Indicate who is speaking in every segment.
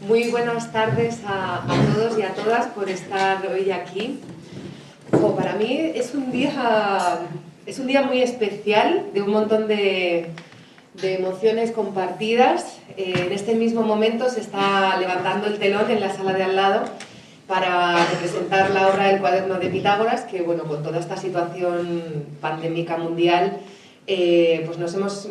Speaker 1: Muy buenas tardes a todos y a todas por estar hoy aquí. Para mí es un día muy especial, de un montón de emociones compartidas. En este mismo momento se está levantando el telón en la sala de al lado para representar la obra del Cuaderno de Pitágoras, que bueno, con toda esta situación pandémica mundial, pues nos hemos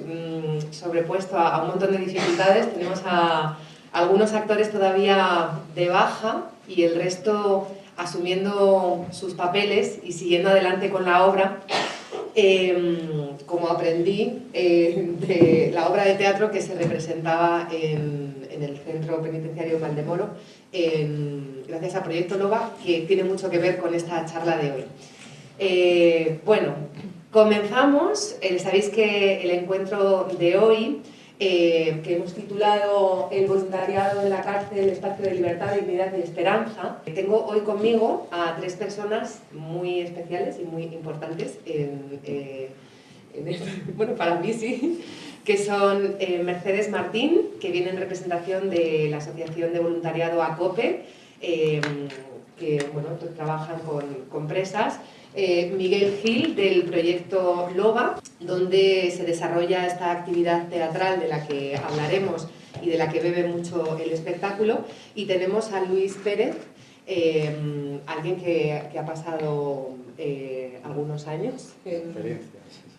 Speaker 1: sobrepuesto a un montón de dificultades. Tenemos a algunos actores todavía de baja y el resto asumiendo sus papeles y siguiendo adelante con la obra, como aprendí de la obra de teatro que se representaba en el Centro Penitenciario Valdemoro, gracias a Proyecto Loba, que tiene mucho que ver con esta charla de hoy. Bueno, comenzamos. Sabéis que el encuentro de hoy, que hemos titulado El voluntariado de la cárcel, espacio de libertad, dignidad y esperanza. Tengo hoy conmigo a tres personas muy especiales y muy importantes, bueno, para mí sí, que son Mercedes Martín, que viene en representación de la Asociación de Voluntariado ACOPE, que bueno, trabajan con presas. Miguel Gil, del proyecto Loba, donde se desarrolla esta actividad teatral de la que hablaremos y de la que bebe mucho el espectáculo. Y tenemos a Luis Pérez, alguien que ha pasado algunos años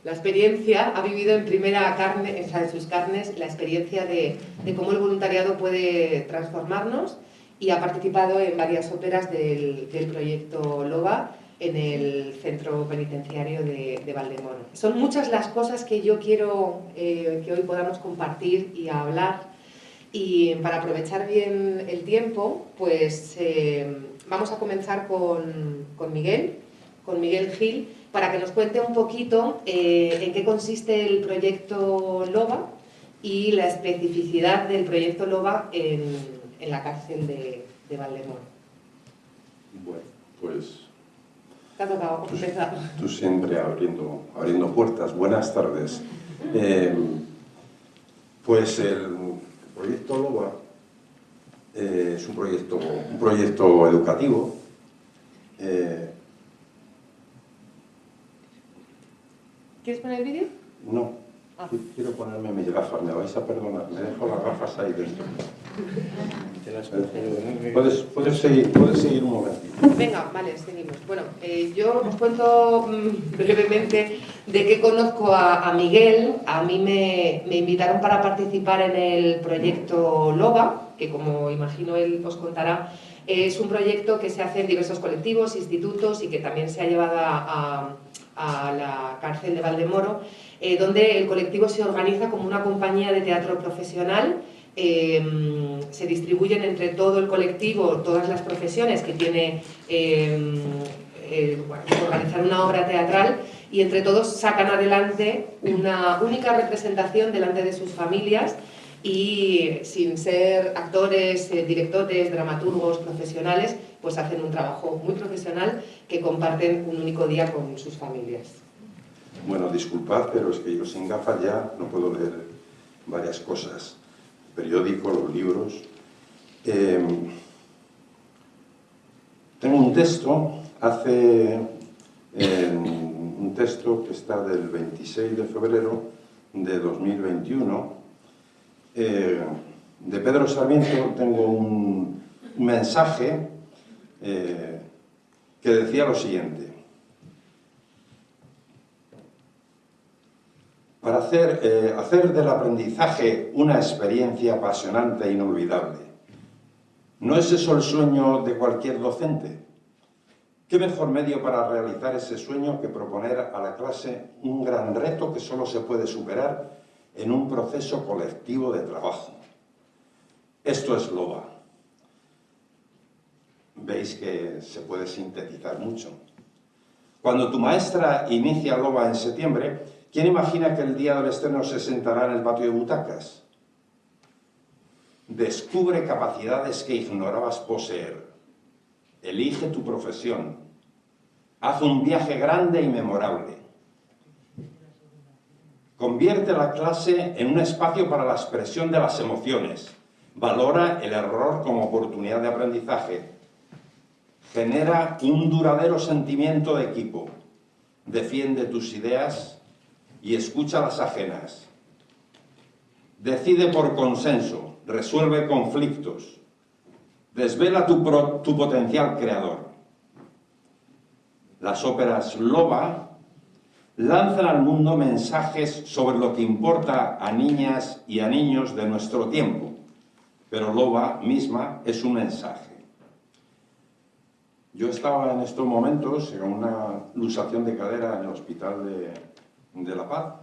Speaker 1: la experiencia, ha vivido en primera carne, o sea, en sus carnes, la experiencia de cómo el voluntariado puede transformarnos, y ha participado en varias óperas del proyecto Loba en el Centro Penitenciario de Valdemoro. Son muchas las cosas que yo quiero que hoy podamos compartir y hablar, y para aprovechar bien el tiempo, pues vamos a comenzar con Miguel Gil, para que nos cuente un poquito en qué consiste el proyecto Loba y la especificidad del proyecto Loba en la cárcel de Valdemoro.
Speaker 2: Bueno, pues...
Speaker 1: Te ha tocado empezar.
Speaker 2: Tú siempre abriendo puertas. Buenas tardes. Pues el proyecto Loba es un proyecto educativo.
Speaker 1: ¿Quieres poner el vídeo?
Speaker 2: No, quiero ponerme mis gafas. Me vais a perdonar, me dejo las gafas ahí dentro. Puedes seguir un momentito.
Speaker 1: Venga, vale, seguimos. Bueno, yo os cuento brevemente de qué conozco a Miguel. A mí me invitaron para participar en el proyecto Loba, que como imagino él os contará, es un proyecto que se hace en diversos colectivos, institutos, y que también se ha llevado a la cárcel de Valdemoro, donde el colectivo se organiza como una compañía de teatro profesional. Se distribuyen entre todo el colectivo todas las profesiones que tiene organizar una obra teatral, y entre todos sacan adelante una única representación delante de sus familias, y sin ser actores, directores, dramaturgos profesionales, pues hacen un trabajo muy profesional que comparten un único día con sus familias.
Speaker 2: Bueno, disculpad, pero es que yo sin gafas ya no puedo leer varias cosas. Periódicos, los libros. Tengo un texto, un texto que está del 26 de febrero de 2021. De Pedro Sarmiento tengo un mensaje que decía lo siguiente: para hacer del aprendizaje una experiencia apasionante e inolvidable. ¿No es eso el sueño de cualquier docente? ¿Qué mejor medio para realizar ese sueño que proponer a la clase un gran reto que solo se puede superar en un proceso colectivo de trabajo? Esto es Loba. Veis que se puede sintetizar mucho. Cuando tu maestra inicia Loba en septiembre, ¿quién imagina que el día del estreno se sentará en el patio de butacas? Descubre capacidades que ignorabas poseer. Elige tu profesión. Haz un viaje grande y memorable. Convierte la clase en un espacio para la expresión de las emociones, valora el error como oportunidad de aprendizaje, genera un duradero sentimiento de equipo, defiende tus ideas y escucha las ajenas, decide por consenso, resuelve conflictos, desvela tu potencial creador. Las óperas Loba lanzan al mundo mensajes sobre lo que importa a niñas y a niños de nuestro tiempo, pero Loba misma es un mensaje. Yo estaba en estos momentos en una luxación de cadera en el Hospital de La Paz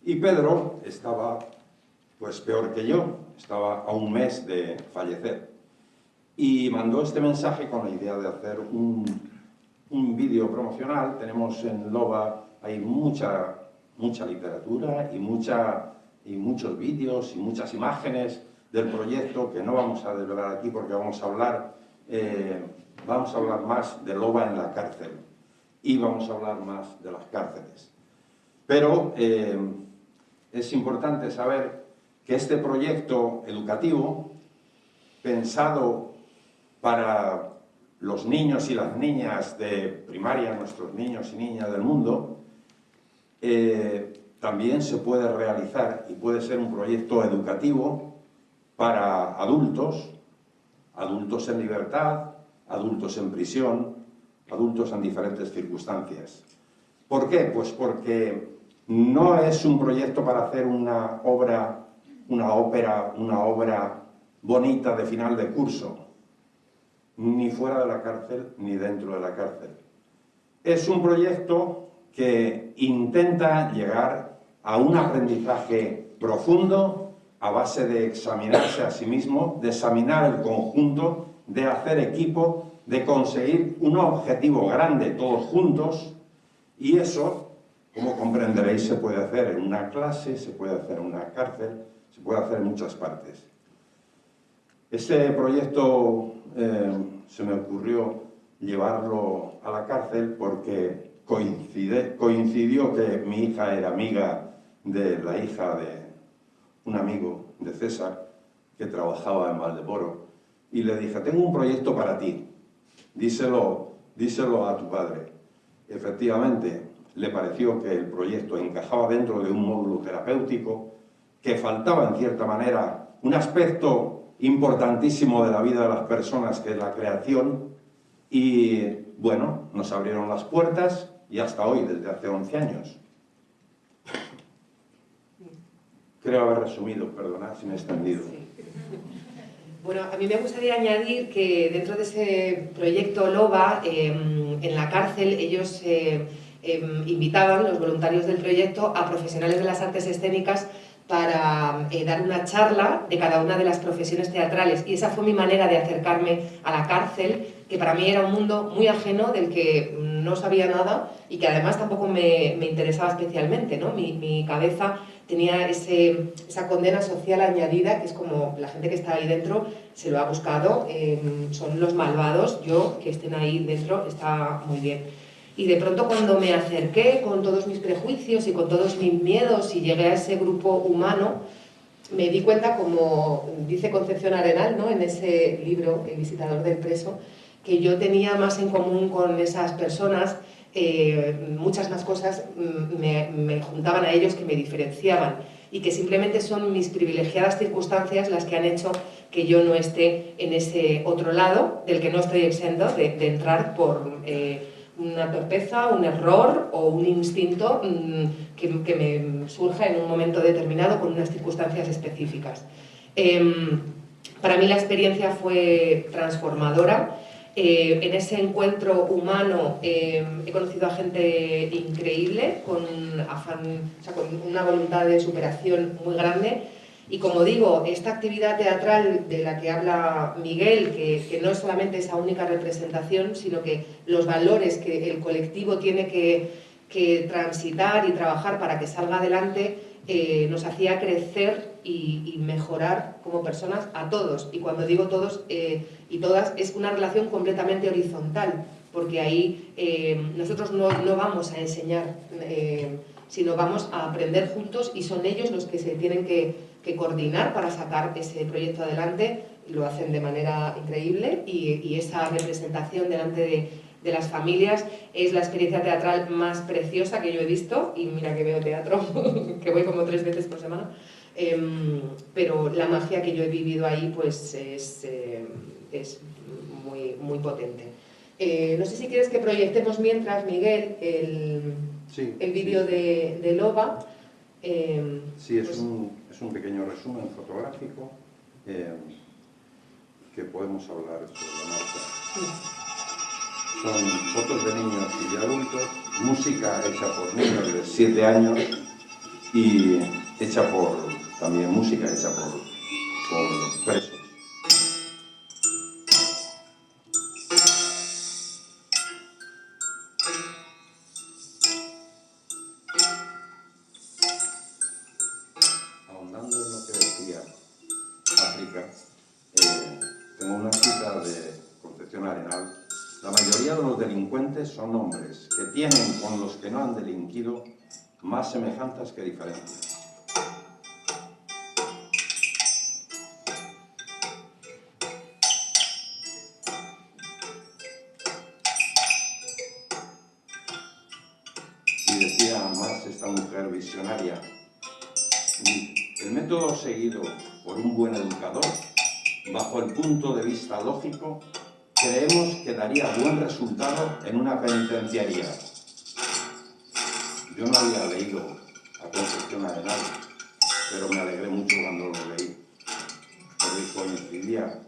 Speaker 2: y Pedro estaba pues peor que yo, estaba a un mes de fallecer y mandó este mensaje con la idea de hacer un vídeo promocional. Tenemos en Loba, hay mucha literatura y muchos vídeos y muchas imágenes del proyecto que no vamos a desvelar aquí porque vamos a hablar más de Loba en la cárcel y vamos a hablar más de las cárceles. Pero es importante saber que este proyecto educativo, pensado para los niños y las niñas de primaria, nuestros niños y niñas del mundo, también se puede realizar y puede ser un proyecto educativo para adultos, adultos en libertad, adultos en prisión, adultos en diferentes circunstancias. ¿Por qué? Pues porque no es un proyecto para hacer una obra bonita de final de curso, ni fuera de la cárcel ni dentro de la cárcel. Es un proyecto que intenta llegar a un aprendizaje profundo a base de examinarse a sí mismo, de examinar el conjunto, de hacer equipo, de conseguir un objetivo grande todos juntos, y eso, como comprenderéis, se puede hacer en una clase, se puede hacer en una cárcel, se puede hacer en muchas partes. Este proyecto se me ocurrió llevarlo a la cárcel porque coincidió que mi hija era amiga de la hija de un amigo de César que trabajaba en Valdemoro, y le dije: tengo un proyecto para ti, díselo a tu padre. Efectivamente, le pareció que el proyecto encajaba dentro de un módulo terapéutico, que faltaba en cierta manera un aspecto importantísimo de la vida de las personas, que es la creación, y bueno, nos abrieron las puertas y hasta hoy, desde hace 11 años. Creo haber resumido, perdonad si me he extendido.
Speaker 1: Sí. Bueno, a mí me gustaría añadir que dentro de ese proyecto Loba, en la cárcel, ellos invitaban, los voluntarios del proyecto, a profesionales de las artes escénicas para dar una charla de cada una de las profesiones teatrales, y esa fue mi manera de acercarme a la cárcel, que para mí era un mundo muy ajeno, del que no sabía nada y que además tampoco me interesaba especialmente, ¿no? Mi cabeza tenía esa condena social añadida, que es como la gente que está ahí dentro se lo ha buscado, son los malvados, que estén ahí dentro está muy bien. Y de pronto, cuando me acerqué con todos mis prejuicios y con todos mis miedos y llegué a ese grupo humano, me di cuenta, como dice Concepción Arenal, ¿no?, en ese libro, El visitador del preso, que yo tenía más en común con esas personas, muchas más cosas me juntaban a ellos que me diferenciaban, y que simplemente son mis privilegiadas circunstancias las que han hecho que yo no esté en ese otro lado, del que no estoy exento de entrar por una torpeza, un error o un instinto que me surja en un momento determinado con unas circunstancias específicas. Para mí la experiencia fue transformadora. En ese encuentro humano he conocido a gente increíble, con una voluntad de superación muy grande. Y como digo, esta actividad teatral de la que habla Miguel, que no es solamente esa única representación, sino que los valores que el colectivo tiene que transitar y trabajar para que salga adelante, nos hacía crecer y mejorar como personas a todos. Y cuando digo todos y todas, es una relación completamente horizontal, porque ahí nosotros no vamos a enseñar, sino vamos a aprender juntos, y son ellos los que se tienen que que coordinar para sacar ese proyecto adelante. Lo hacen de manera increíble y esa representación delante de las familias es la experiencia teatral más preciosa que yo he visto, y mira que veo teatro, que voy como 3 veces por semana, pero la magia que yo he vivido ahí pues es muy, muy potente. No sé si quieres que proyectemos mientras, Miguel, el vídeo de Loba.
Speaker 2: Sí, es un pequeño resumen fotográfico que podemos hablar sobre la marcha. Son fotos de niños y de adultos, música hecha por niños de 7 años y también música hecha por presos. Ahondando en lo que decía África, tengo una cita de Concepción Arenal. La mayoría de los delincuentes son hombres que tienen con los que no han delinquido más semejanzas que diferencias. Y decía más esta mujer visionaria: el método seguido por un buen educador, bajo el punto de vista lógico, creemos que daría buen resultado en una penitenciaría. Yo no había leído a Concepción Arenal, pero me alegré mucho cuando lo leí, porque coincidía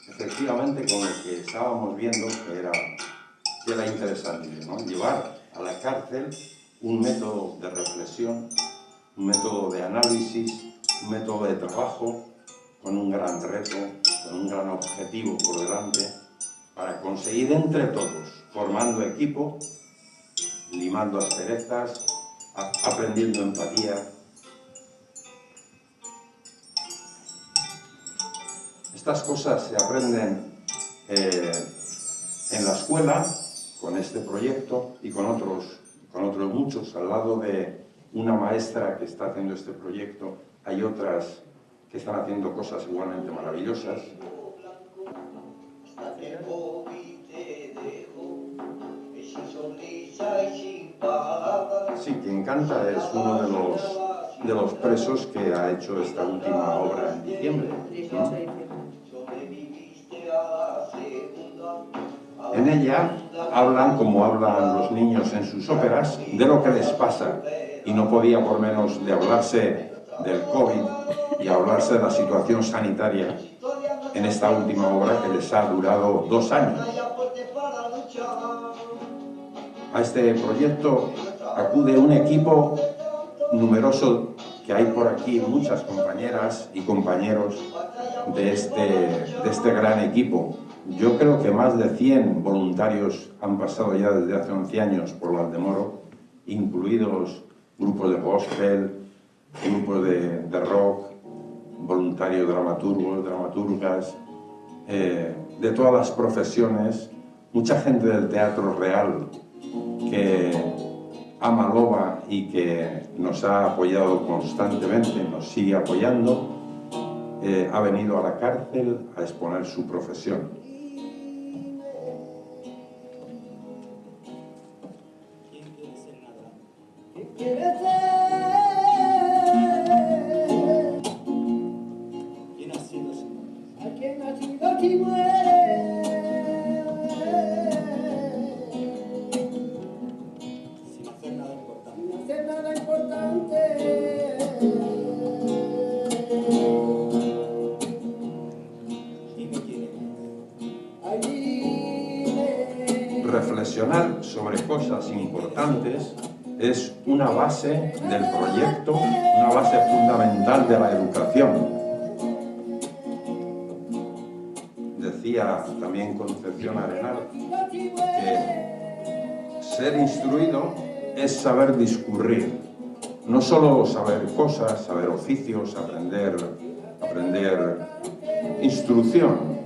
Speaker 2: efectivamente con lo que estábamos viendo, que era interesante, ¿no? Llevar a la cárcel un método de reflexión, un método de análisis, un método de trabajo, con un gran reto, con un gran objetivo por delante, para conseguir entre todos, formando equipo, limando asperezas, aprendiendo empatía. Estas cosas se aprenden en la escuela, con este proyecto y con otros muchos. Al lado de una maestra que está haciendo este proyecto, hay otras que están haciendo cosas igualmente maravillosas. Sí, quien canta es uno de los presos que ha hecho esta última obra en diciembre, ¿no? En ella hablan, como hablan los niños en sus óperas, de lo que les pasa, y no podía por menos de hablarse del COVID y hablarse de la situación sanitaria en esta última obra que les ha durado 2 años. A este proyecto acude un equipo numeroso, que hay por aquí muchas compañeras y compañeros de este gran equipo. Yo creo que más de 100 voluntarios han pasado ya desde hace 11 años por Valdemoro, incluidos grupos de gospel, grupos de rock, voluntarios dramaturgos, dramaturgas, de todas las profesiones, mucha gente del teatro real que ama Loba y que nos ha apoyado constantemente, nos sigue apoyando, ha venido a la cárcel a exponer su profesión. Reflexionar sobre cosas importantes es una base del proyecto, una base fundamental de la educación. Decía también Concepción Arenal que ser instruido es saber discurrir, no solo saber cosas, saber oficios, aprender instrucción,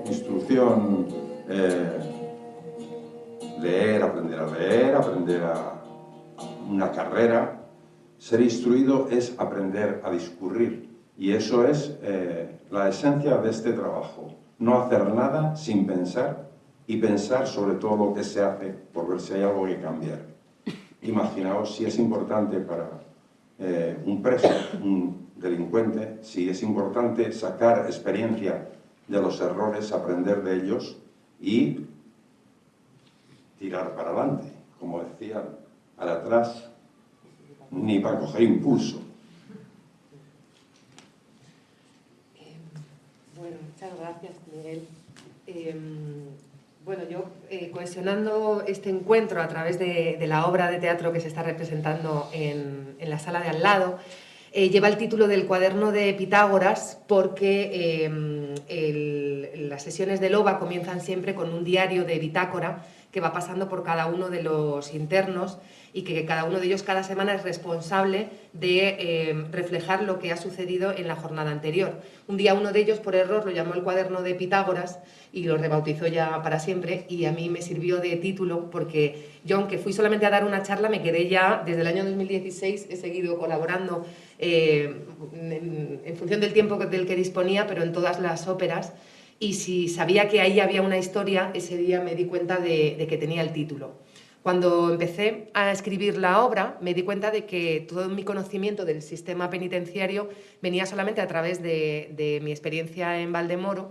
Speaker 2: leer, aprender a una carrera. Ser instruido es aprender a discurrir, Y eso es la esencia de este trabajo. No hacer nada sin pensar y pensar sobre todo lo que se hace por ver si hay algo que cambiar. Imaginaos si es importante para un preso, un delincuente, si es importante sacar experiencia de los errores, aprender de ellos y tirar para adelante. Como decía, para atrás ni para coger impulso.
Speaker 1: Bueno, muchas gracias, Miguel. Bueno, yo cohesionando este encuentro a través de la obra de teatro que se está representando en la sala de al lado, lleva el título del Cuaderno de Pitágoras porque las sesiones de Loba comienzan siempre con un diario de bitácora que va pasando por cada uno de los internos y que cada uno de ellos cada semana es responsable de reflejar lo que ha sucedido en la jornada anterior. Un día uno de ellos, por error, lo llamó el Cuaderno de Pitágoras y lo rebautizó ya para siempre, y a mí me sirvió de título porque yo, aunque fui solamente a dar una charla, me quedé ya, desde el año 2016, he seguido colaborando en función del tiempo del que disponía, pero en todas las óperas. Y si sabía que ahí había una historia, ese día me di cuenta de que tenía el título. Cuando empecé a escribir la obra, me di cuenta de que todo mi conocimiento del sistema penitenciario venía solamente a través de mi experiencia en Valdemoro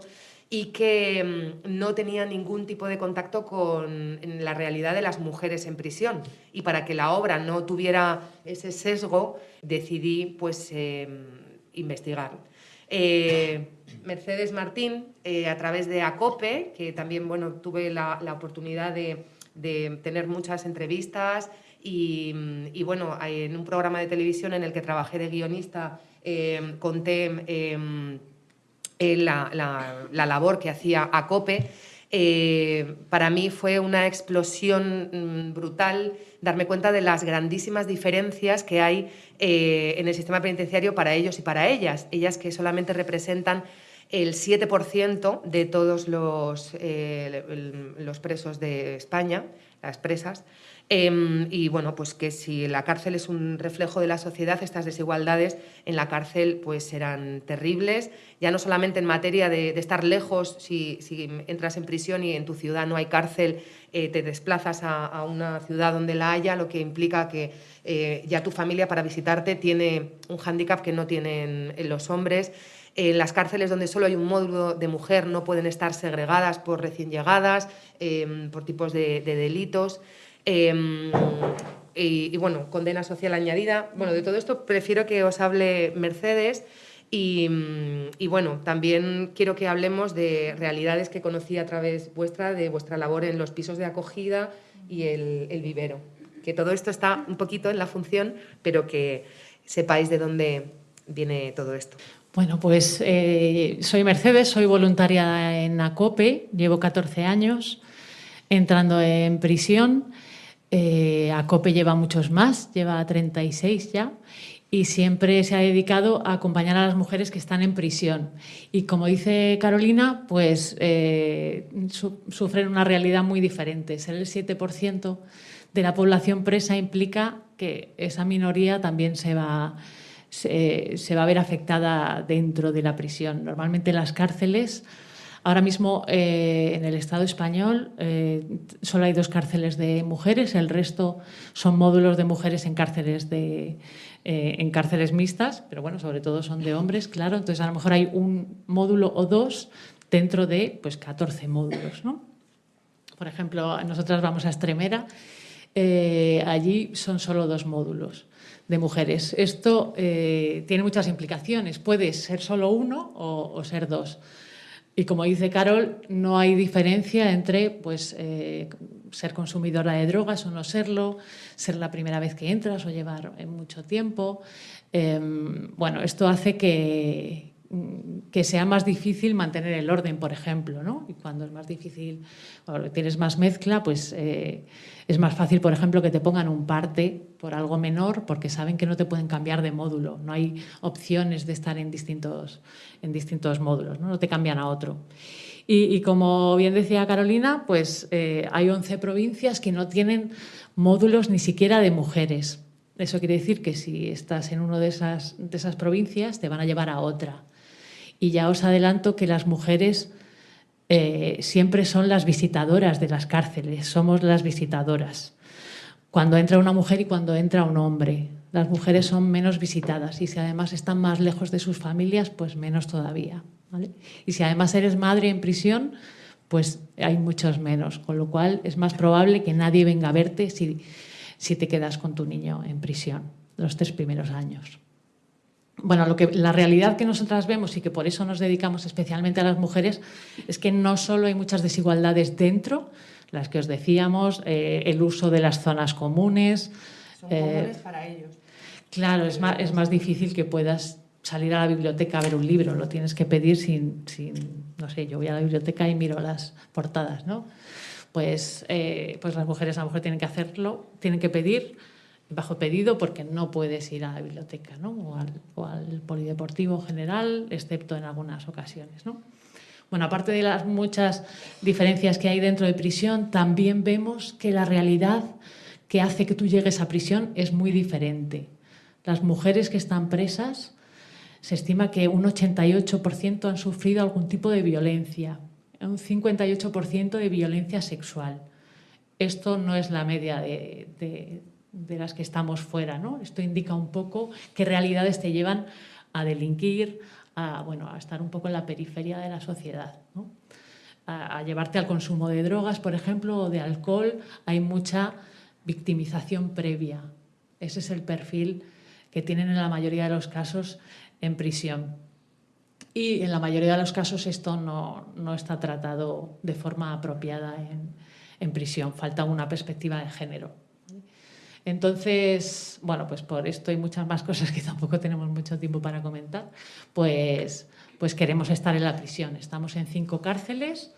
Speaker 1: y que no tenía ningún tipo de contacto con la realidad de las mujeres en prisión. Y para que la obra no tuviera ese sesgo, decidí pues, investigar. Mercedes Martín, a través de ACOPE, que también bueno, tuve la oportunidad de tener muchas entrevistas y bueno, en un programa de televisión en el que trabajé de guionista conté la labor que hacía ACOPE. Para mí fue una explosión brutal darme cuenta de las grandísimas diferencias que hay en el sistema penitenciario para ellos y para ellas. Ellas que solamente representan el 7% de todos los presos de España, las presas. Y bueno, pues que si la cárcel es un reflejo de la sociedad, estas desigualdades en la cárcel pues serán terribles, ya no solamente en materia de estar lejos, si entras en prisión y en tu ciudad no hay cárcel, te desplazas a una ciudad donde la haya, lo que implica que ya tu familia para visitarte tiene un hándicap que no tienen los hombres. En las cárceles donde solo hay un módulo de mujer no pueden estar segregadas por recién llegadas, por tipos de delitos. Y bueno, condena social añadida. Bueno, de todo esto prefiero que os hable Mercedes y bueno, también quiero que hablemos de realidades que conocí a través de vuestra labor en los pisos de acogida y el vivero. Que todo esto está un poquito en la función, pero que sepáis de dónde viene todo esto.
Speaker 3: Bueno, pues soy Mercedes, soy voluntaria en ACOPE, llevo 14 años entrando en prisión. ACOPE lleva muchos más, lleva 36 ya, y siempre se ha dedicado a acompañar a las mujeres que están en prisión. Y como dice Carolina, pues sufren una realidad muy diferente. Ser el 7% de la población presa implica que esa minoría también se va a ver afectada dentro de la prisión. Normalmente en las cárceles, ahora mismo en el Estado español solo hay 2 cárceles de mujeres, el resto son módulos de mujeres en cárceles mixtas, pero bueno, sobre todo son de hombres, claro. Entonces a lo mejor hay un módulo o 2 dentro de pues 14 módulos, ¿no? Por ejemplo, nosotras vamos a Extremera, allí son solo 2 módulos de mujeres. Esto tiene muchas implicaciones. Puede ser solo 1 o ser 2. Y como dice Carol, no hay diferencia entre pues, ser consumidora de drogas o no serlo, ser la primera vez que entras o llevar mucho tiempo. Bueno, esto hace que sea más difícil mantener el orden, por ejemplo, ¿no? Y cuando es más difícil, o tienes más mezcla, pues es más fácil, por ejemplo, que te pongan un parte por algo menor porque saben que no te pueden cambiar de módulo. No hay opciones de estar en distintos módulos, ¿no? No te cambian a otro. Y como bien decía Carolina, pues hay 11 provincias que no tienen módulos ni siquiera de mujeres. Eso quiere decir que si estás en una de esas provincias, te van a llevar a otra. Y ya os adelanto que las mujeres siempre son las visitadoras de las cárceles, somos las visitadoras. Cuando entra una mujer y cuando entra un hombre, las mujeres son menos visitadas y si además están más lejos de sus familias, pues menos todavía, ¿vale? Y si además eres madre en prisión, pues hay muchos menos, con lo cual es más probable que nadie venga a verte si te quedas con tu niño en prisión los 3 primeros años. Bueno, la realidad que nosotras vemos y que por eso nos dedicamos especialmente a las mujeres es que no solo hay muchas desigualdades dentro, las que os decíamos, el uso de las zonas comunes.
Speaker 1: Son comunes para ellos.
Speaker 3: Claro, es más difícil que puedas salir a la biblioteca a ver un libro, lo tienes que pedir sin no sé, yo voy a la biblioteca y miro las portadas, ¿no? Pues las mujeres a lo mejor tienen que hacerlo, tienen que pedir bajo pedido porque no puedes ir a la biblioteca, ¿no? o al polideportivo general, excepto en algunas ocasiones, ¿no? Bueno, aparte de las muchas diferencias que hay dentro de prisión, también vemos que la realidad que hace que tú llegues a prisión es muy diferente. Las mujeres que están presas, se estima que un 88% han sufrido algún tipo de violencia, un 58% de violencia sexual. Esto no es la media de las que estamos fuera, ¿no? Esto indica un poco qué realidades te llevan a delinquir, a estar un poco en la periferia de la sociedad, ¿no? A llevarte al consumo de drogas, por ejemplo, o de alcohol. Hay mucha victimización previa. Ese es el perfil que tienen en la mayoría de los casos en prisión. Y en la mayoría de los casos esto no está tratado de forma apropiada en prisión. Falta una perspectiva de género. Entonces, bueno, pues por esto y muchas más cosas que tampoco tenemos mucho tiempo para comentar, pues queremos estar en la prisión. Estamos en 5 cárceles,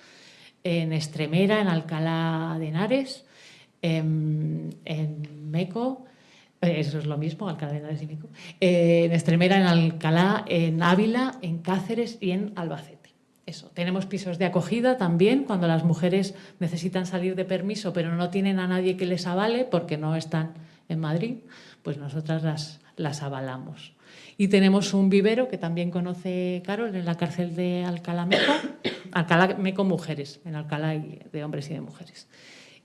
Speaker 3: en Extremera, en Alcalá de Henares, en Meco, eso es lo mismo, Alcalá de Henares y Meco, en Extremera, en Alcalá, en Ávila, en Cáceres y en Albacete. Eso. Tenemos pisos de acogida también cuando las mujeres necesitan salir de permiso pero no tienen a nadie que les avale porque no están en Madrid, pues nosotras las avalamos. Y tenemos un vivero que también conoce Carol en la cárcel de Alcalá Meco, Alcalá Meco Mujeres, en Alcalá hay de hombres y de mujeres.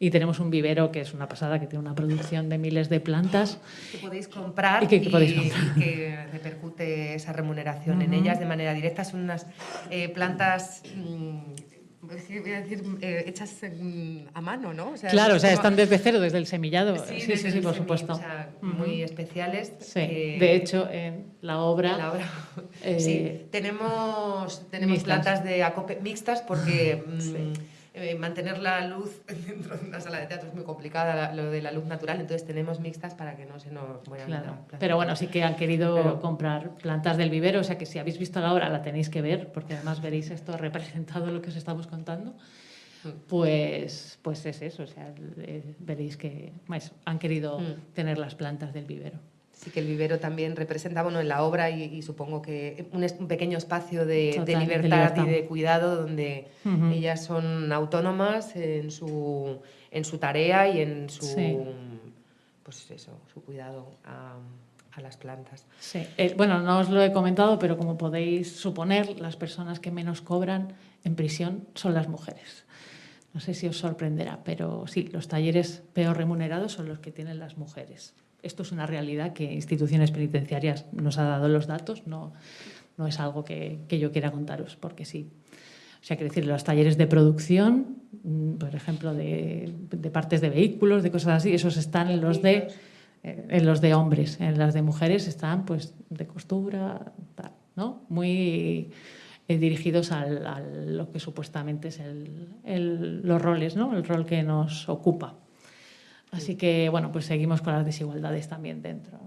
Speaker 3: Y tenemos un vivero que es una pasada, que tiene una producción de miles de plantas.
Speaker 1: Que podéis comprar y que repercute esa remuneración en ellas de manera directa. Son unas plantas, voy a decir, hechas a mano, ¿no? O sea,
Speaker 3: claro, están desde cero, desde el semillado. Sí, por supuesto.
Speaker 1: O sea, muy especiales.
Speaker 3: Sí, de hecho, en la obra...
Speaker 1: sí, tenemos plantas de acope mixtas porque... mantener la luz dentro de una sala de teatro es muy complicada, lo de la luz natural, entonces tenemos mixtas para que no se nos mueran.
Speaker 3: Claro. Pero bueno, sí que han querido comprar plantas del vivero, o sea que si habéis visto la obra la tenéis que ver, porque además veréis esto representado lo que os estamos contando. Pues es eso, o sea, veréis que han querido tener las plantas del vivero.
Speaker 1: Sí, que el vivero también representa, en la obra y supongo que un pequeño espacio de libertad y de cuidado donde ellas son autónomas en su tarea y en su, su cuidado a las plantas.
Speaker 3: Sí. No os lo he comentado, pero como podéis suponer, las personas que menos cobran en prisión son las mujeres. No sé si os sorprenderá, pero sí, los talleres peor remunerados son los que tienen las mujeres. Esto es una realidad que Instituciones Penitenciarias nos ha dado los datos, no es algo que yo quiera contaros, porque sí. O sea, quiero decir, los talleres de producción, por ejemplo, de partes de vehículos, de cosas así, esos están en los de hombres. En las de mujeres están, pues, de costura, tal, ¿no? Muy dirigidos a lo que supuestamente es los roles, ¿no? El rol que nos ocupa. Así que, pues seguimos con las desigualdades también dentro.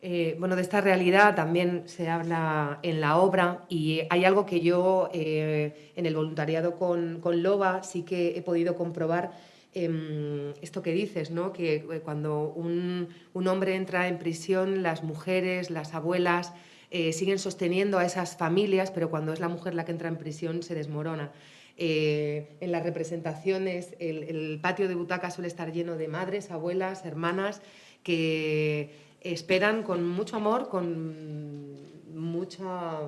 Speaker 1: De esta realidad también se habla en la obra y hay algo que yo en el voluntariado con Loba sí que he podido comprobar, esto que dices, ¿no? Que cuando un hombre entra en prisión, las mujeres, las abuelas siguen sosteniendo a esas familias, pero cuando es la mujer la que entra en prisión se desmorona. En las representaciones el patio de butacas suele estar lleno de madres, abuelas, hermanas que esperan con mucho amor, con mucha,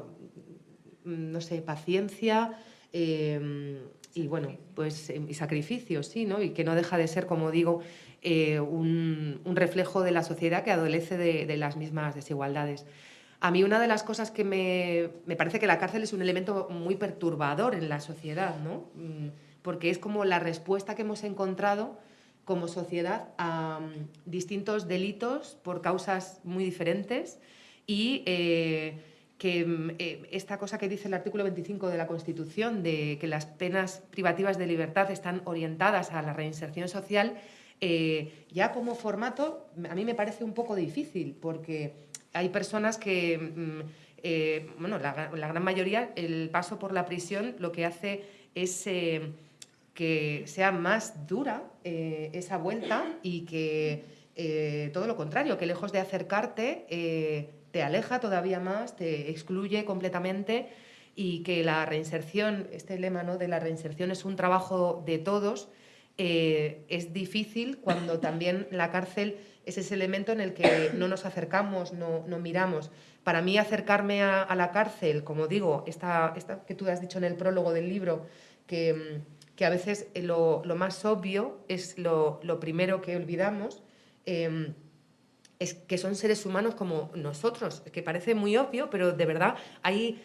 Speaker 1: no sé, paciencia y bueno, pues y sacrificios, sí, ¿no? Y que no deja de ser, como digo, un reflejo de la sociedad que adolece de las mismas desigualdades. A mí una de las cosas que me parece que la cárcel es un elemento muy perturbador en la sociedad, ¿no? Porque es como la respuesta que hemos encontrado como sociedad a distintos delitos por causas muy diferentes y que esta cosa que dice el artículo 25 de la Constitución, de que las penas privativas de libertad están orientadas a la reinserción social, ya como formato a mí me parece un poco difícil, porque hay personas que, bueno, la gran mayoría, el paso por la prisión lo que hace es que sea más dura esa vuelta y que todo lo contrario, que lejos de acercarte, te aleja todavía más, te excluye completamente y que la reinserción, este lema, ¿no?, de la reinserción es un trabajo de todos, es difícil cuando también la cárcel es ese elemento en el que no nos acercamos, no miramos. Para mí acercarme a la cárcel, como digo, esta que tú has dicho en el prólogo del libro, que a veces lo más obvio es lo primero que olvidamos, es que son seres humanos como nosotros, que parece muy obvio, pero de verdad ahí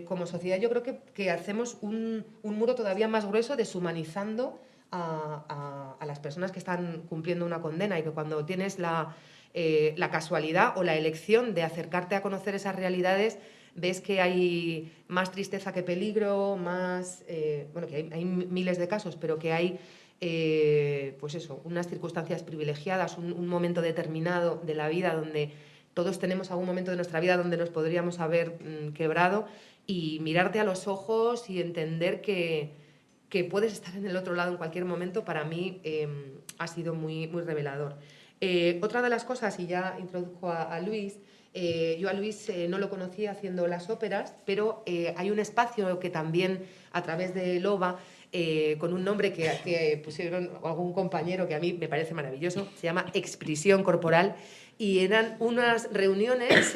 Speaker 1: como sociedad yo creo que hacemos un muro todavía más grueso deshumanizando a las personas que están cumpliendo una condena, y que cuando tienes la casualidad o la elección de acercarte a conocer esas realidades, ves que hay más tristeza que peligro, más, bueno, que hay miles de casos, pero que hay pues eso, unas circunstancias privilegiadas, un momento determinado de la vida donde todos tenemos algún momento de nuestra vida donde nos podríamos haber quebrado, y mirarte a los ojos y entender que puedes estar en el otro lado en cualquier momento, para mí ha sido muy, muy revelador. Otra de las cosas, y ya introduzco a Luis, yo a Luis no lo conocía haciendo las óperas, pero hay un espacio que también a través de Loba, con un nombre que pusieron algún compañero que a mí me parece maravilloso, se llama Expresión Corporal, y eran unas reuniones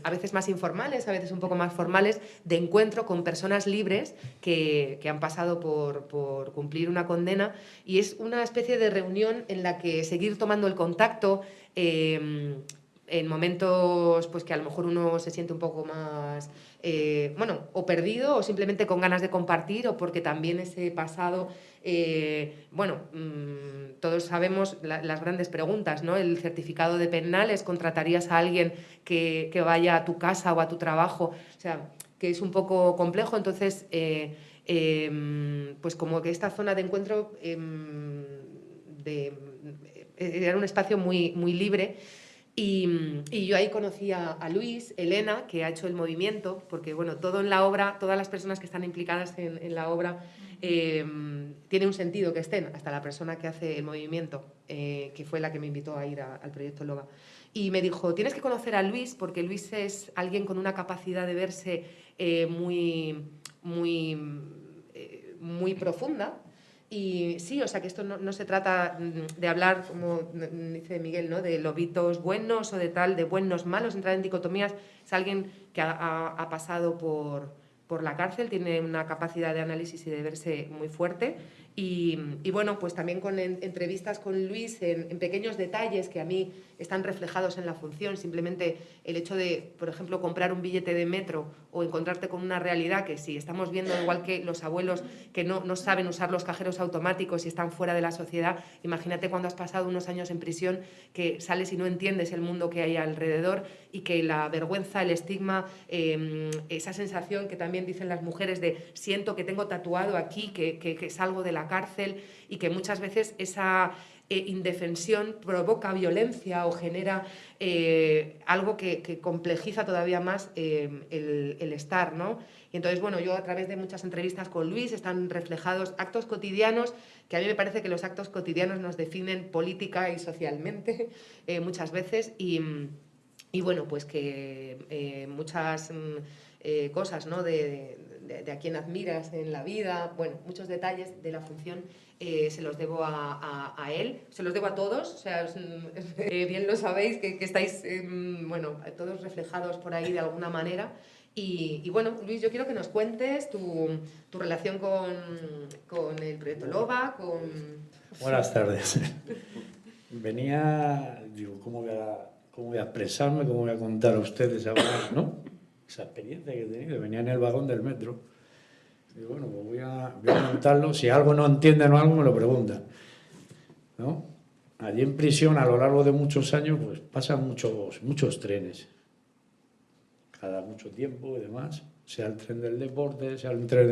Speaker 1: a veces más informales, a veces un poco más formales, de encuentro con personas libres que han pasado por cumplir una condena, y es una especie de reunión en la que seguir tomando el contacto en momentos pues que a lo mejor uno se siente un poco más bueno, o perdido o simplemente con ganas de compartir, o porque también ese pasado bueno, todos sabemos las grandes preguntas, ¿no? El certificado de penales, ¿contratarías a alguien que vaya a tu casa o a tu trabajo? O sea, que es un poco complejo. Entonces pues como que esta zona de encuentro era un espacio muy, muy libre. Y yo ahí conocí a Luis, Elena, que ha hecho el movimiento, porque bueno, todo en la obra, todas las personas que están implicadas en la obra, tiene un sentido que estén, hasta la persona que hace el movimiento, que fue la que me invitó a ir al proyecto Loga. Y me dijo, tienes que conocer a Luis, porque Luis es alguien con una capacidad de verse muy, muy, muy profunda. Y sí, o sea que esto no se trata de hablar, como dice Miguel, ¿no?, de lobitos buenos o de tal, de buenos malos, entrar en dicotomías. Es alguien que ha pasado por la cárcel, tiene una capacidad de análisis y de verse muy fuerte. Y bueno, pues también con entrevistas con Luis en pequeños detalles que a mí están reflejados en la función. Simplemente el hecho de, por ejemplo, comprar un billete de metro o encontrarte con una realidad que si estamos viendo, igual que los abuelos que no saben usar los cajeros automáticos y están fuera de la sociedad, imagínate cuando has pasado unos años en prisión, que sales y no entiendes el mundo que hay alrededor, y que la vergüenza, el estigma, esa sensación que también dicen las mujeres de siento que tengo tatuado aquí, que salgo de la cárcel, y que muchas veces esa indefensión provoca violencia o genera algo que complejiza todavía más el estar, ¿no? Y entonces, bueno, yo a través de muchas entrevistas con Luis están reflejados actos cotidianos, que a mí me parece que los actos cotidianos nos definen política y socialmente muchas veces, y bueno, pues que muchas cosas, ¿no?, de de a quién admiras en la vida, bueno, muchos detalles de la función se los debo a él, se los debo a todos, o sea, bien lo sabéis que estáis, bueno, todos reflejados por ahí de alguna manera. Y bueno, Luis, yo quiero que nos cuentes tu relación con el proyecto LOBA, con...
Speaker 4: Buenas tardes. Venía, digo, ¿cómo voy a expresarme? ¿Cómo voy a contar a ustedes ahora, no? Esa experiencia que he tenido. Venía en el vagón del metro. Digo, bueno, pues voy a contarlo. Si algo no entienden o algo, me lo preguntan, ¿no? Allí en prisión, a lo largo de muchos años, pues pasan muchos trenes. Cada mucho tiempo y demás. Sea el tren del deporte, sea el tren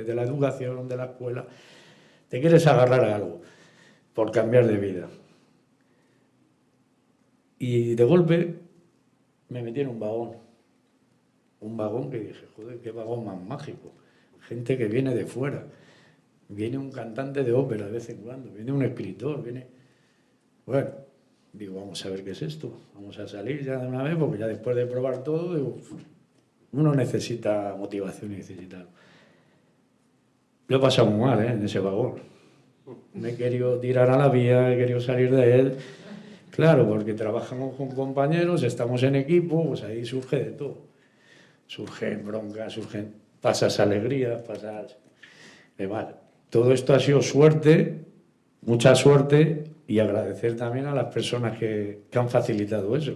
Speaker 4: de la educación, de la escuela. Te quieres agarrar a algo por cambiar de vida. Y de golpe me metí en un vagón. Un vagón que dije, joder, qué vagón más mágico. Gente que viene de fuera. Viene un cantante de ópera de vez en cuando. Viene un escritor. Bueno, digo, vamos a ver qué es esto. Vamos a salir ya de una vez, porque ya después de probar todo, digo, uno necesita motivación y necesita algo. Lo he pasado muy mal, en ese vagón. Me he querido tirar a la vía, he querido salir de él. Claro, porque trabajamos con compañeros, estamos en equipo, pues ahí surge de todo. Surgen broncas, pasas alegrías, pasas demás. Todo esto ha sido suerte, mucha suerte, y agradecer también a las personas que han facilitado eso.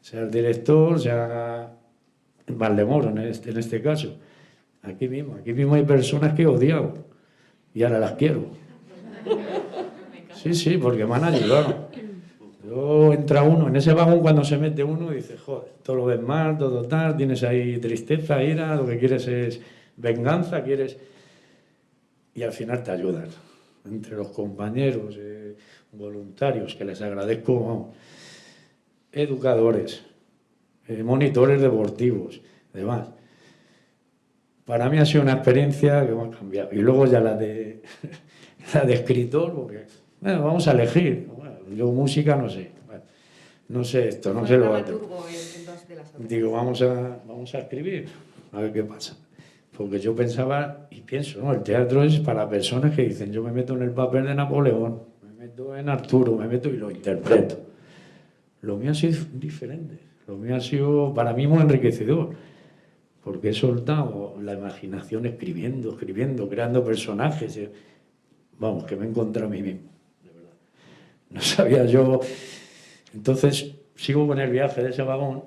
Speaker 4: Sea el director, sea Valdemoro en este caso. Aquí mismo hay personas que he odiado y ahora las quiero. Sí, porque me han ayudado. Luego entra uno, en ese vagón cuando se mete uno dice, joder, todo lo ves mal, todo tal, tienes ahí tristeza, ira, lo que quieres es venganza, y al final te ayudan. Entre los compañeros, voluntarios, que les agradezco, vamos, educadores, monitores deportivos, demás. Para mí ha sido una experiencia que me ha cambiado. Y luego ya la de escritor, porque bueno, vamos a elegir. Bueno, yo música no sé. Bueno, no sé esto, no sé lo otro. Digo, vamos a escribir, a ver qué pasa. Porque yo pensaba y pienso, ¿no? El teatro es para personas que dicen, yo me meto en el papel de Napoleón, me meto en Arturo, y lo interpreto. Lo mío ha sido diferente. Lo mío ha sido para mí muy enriquecedor. Porque he soltado la imaginación escribiendo, creando personajes. Vamos, que me he encontrado a mí mismo, de verdad. No sabía yo. Entonces, sigo con el viaje de ese vagón,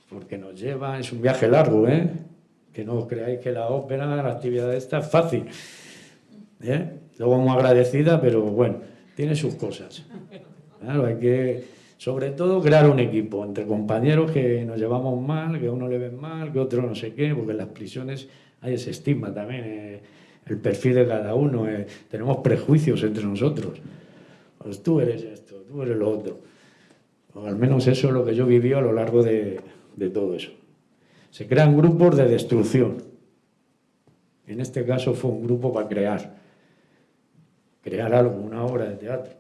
Speaker 4: porque nos lleva, es un viaje largo, que no os creáis que la ópera, la actividad esta es fácil. Luego muy agradecida, pero bueno, tiene sus cosas. Claro, hay que... Sobre todo, crear un equipo entre compañeros que nos llevamos mal, que a uno le ven mal, que a otro no sé qué, porque en las prisiones hay ese estigma también, el perfil de cada uno, tenemos prejuicios entre nosotros. Pues tú eres esto, tú eres lo otro. O al menos eso es lo que yo viví a lo largo de todo eso. Se crean grupos de destrucción. En este caso fue un grupo para crear algo, una obra de teatro.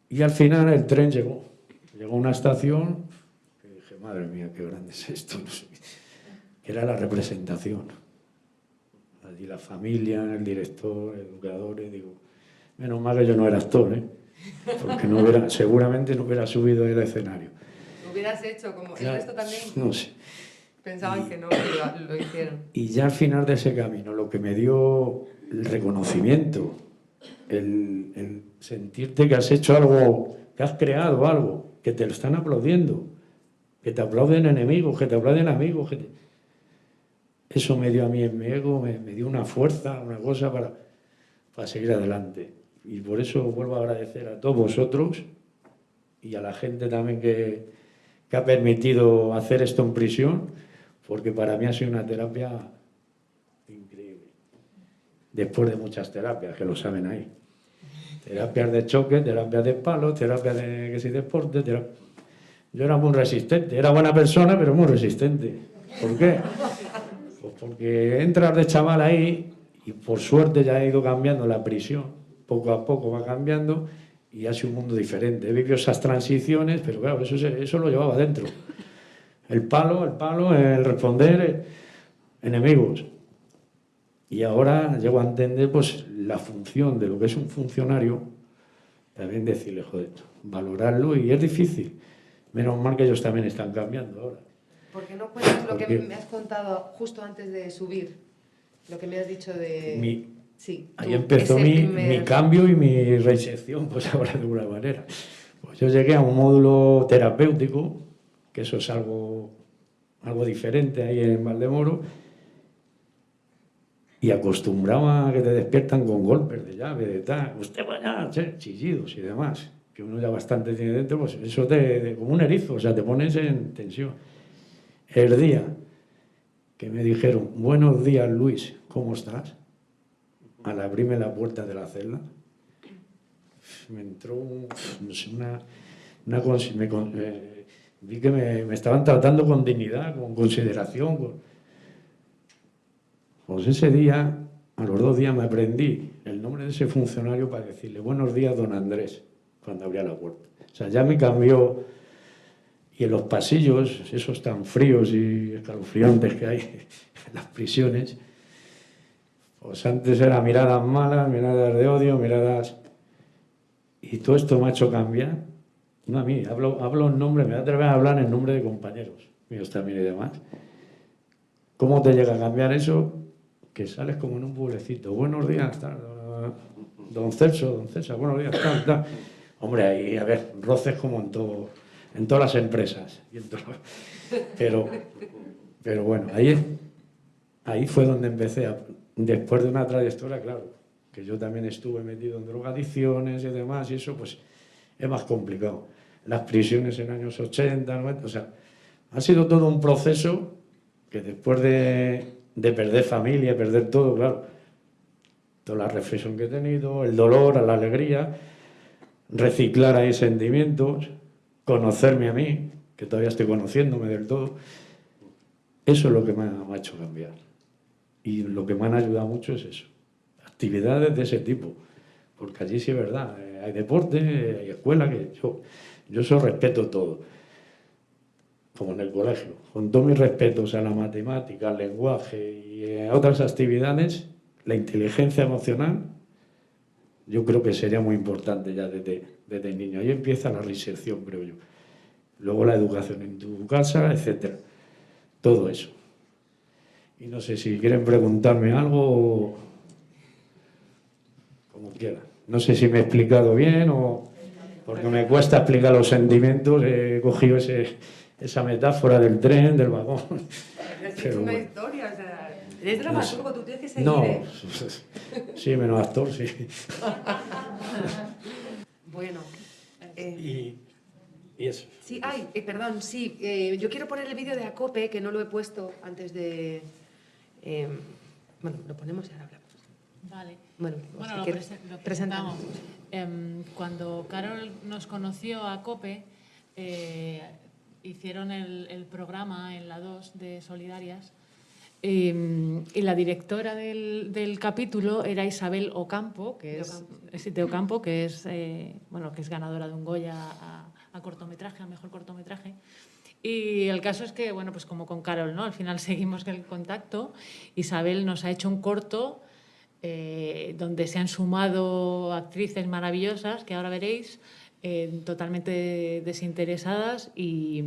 Speaker 4: Y al final el tren llegó a una estación que dije, madre mía, qué grande es esto, no sé, que era la representación. Allí la familia, el director, educadores, digo, menos mal que yo no era actor, porque seguramente no hubiera subido al escenario.
Speaker 1: Lo hubieras hecho, como el resto también.
Speaker 4: No sé.
Speaker 1: Pensaban que no, lo hicieron.
Speaker 4: Y ya al final de ese camino, lo que me dio el reconocimiento, el sentirte que has hecho algo, que has creado algo, que te lo están aplaudiendo, que te aplauden enemigos, que te aplauden amigos. Eso me dio a mí en mi ego, me dio una fuerza, una cosa para seguir adelante. Y por eso vuelvo a agradecer a todos vosotros y a la gente también que ha permitido hacer esto en prisión, porque para mí ha sido una terapia increíble. Después de muchas terapias, que lo saben ahí. Terapias de choque, terapias de palo, terapias de deporte. Yo era muy resistente, era buena persona, pero muy resistente. ¿Por qué? Pues porque entras de chaval ahí y por suerte ya ha ido cambiando la prisión. Poco a poco va cambiando y ha sido un mundo diferente. He vivido esas transiciones, pero claro, eso lo llevaba dentro. El palo, el responder, enemigos. Y ahora llego a entender pues la función de lo que es un funcionario, también decirle, joder, valorarlo, y es difícil. Menos mal que ellos también están cambiando ahora.
Speaker 1: ¿Por qué no cuentas lo que
Speaker 4: Porque-
Speaker 1: me has contado justo antes de subir? Lo que me has dicho de... Sí,
Speaker 4: Ahí
Speaker 1: tú,
Speaker 4: empezó
Speaker 1: ese
Speaker 4: mi
Speaker 1: primer-
Speaker 4: cambio y mi reinserción, pues ahora de alguna manera. Pues yo llegué a un módulo terapéutico, que eso es algo diferente ahí en Valdemoro, y acostumbraba a que te despiertan con golpes de llave, de tal, usted vaya, chillidos y demás, que uno ya bastante tiene dentro, pues eso como un erizo, o sea, te pones en tensión. El día que me dijeron, buenos días Luis, ¿cómo estás? Al abrirme la puerta de la celda, me entró no sé, vi que me estaban tratando con dignidad, con consideración. Pues ese día, a los 2 días, me aprendí el nombre de ese funcionario para decirle buenos días, don Andrés, cuando abría la puerta. O sea, ya me cambió. Y en los pasillos, esos tan fríos y escalofriantes que hay en las prisiones, pues antes eran miradas malas, miradas de odio, miradas... Y todo esto me ha hecho cambiar. No a mí, hablo en nombre, me atrevo a hablar en nombre de compañeros míos también y demás. ¿Cómo te llega a cambiar eso? Que sales como en un pueblecito. Buenos días, tal, don Celso, don César, buenos días, tal, tal. Hombre, ahí, a ver, roces como en todas las empresas. Pero bueno, ahí fue donde empecé, después de una trayectoria, claro, que yo también estuve metido en drogadicciones y demás, y eso pues es más complicado. Las prisiones en años 80, 90, o sea, ha sido todo un proceso que después de perder familia, perder todo, claro, toda la reflexión que he tenido, el dolor, la alegría, reciclar ahí sentimientos, conocerme a mí, que todavía estoy conociéndome del todo, eso es lo que me ha hecho cambiar. Y lo que me han ayudado mucho es eso, actividades de ese tipo, porque allí sí es verdad, hay deporte, hay escuela, que yo eso respeto todo, como en el colegio, con todos mis respetos a la matemática, al lenguaje y a otras actividades, la inteligencia emocional, yo creo que sería muy importante ya desde niño. Ahí empieza la reinserción, creo yo. Luego la educación en tu casa, etcétera. Todo eso. Y no sé si quieren preguntarme algo o como quieran. No sé si me he explicado bien o... Porque me cuesta explicar los sentimientos. He cogido esa metáfora del tren, del vagón.
Speaker 1: Es una historia, o sea... Eres dramaturgo, tú tienes que seguir,
Speaker 4: No,
Speaker 1: ¿eh?
Speaker 4: sí, menos actor, sí.
Speaker 1: Bueno...
Speaker 4: Y eso.
Speaker 1: Sí, ay, perdón, sí. Yo quiero poner el vídeo de Acope, que no lo he puesto antes de... bueno, lo ponemos y ahora hablamos.
Speaker 3: Vale.
Speaker 1: Bueno,
Speaker 3: Bueno,
Speaker 1: si
Speaker 3: lo
Speaker 1: quieres,
Speaker 3: presentamos. Cuando Carol nos conoció a COPE, hicieron el programa en la 2 de Solidarias y la directora del capítulo era Isabel Ocampo, que de Ocampo, que es bueno, que es ganadora de un Goya a cortometraje, a mejor cortometraje. Y el caso es que, bueno, pues como con Carol, ¿no? Al final seguimos el contacto. Isabel nos ha hecho un corto donde se han sumado actrices maravillosas, que ahora veréis, totalmente desinteresadas y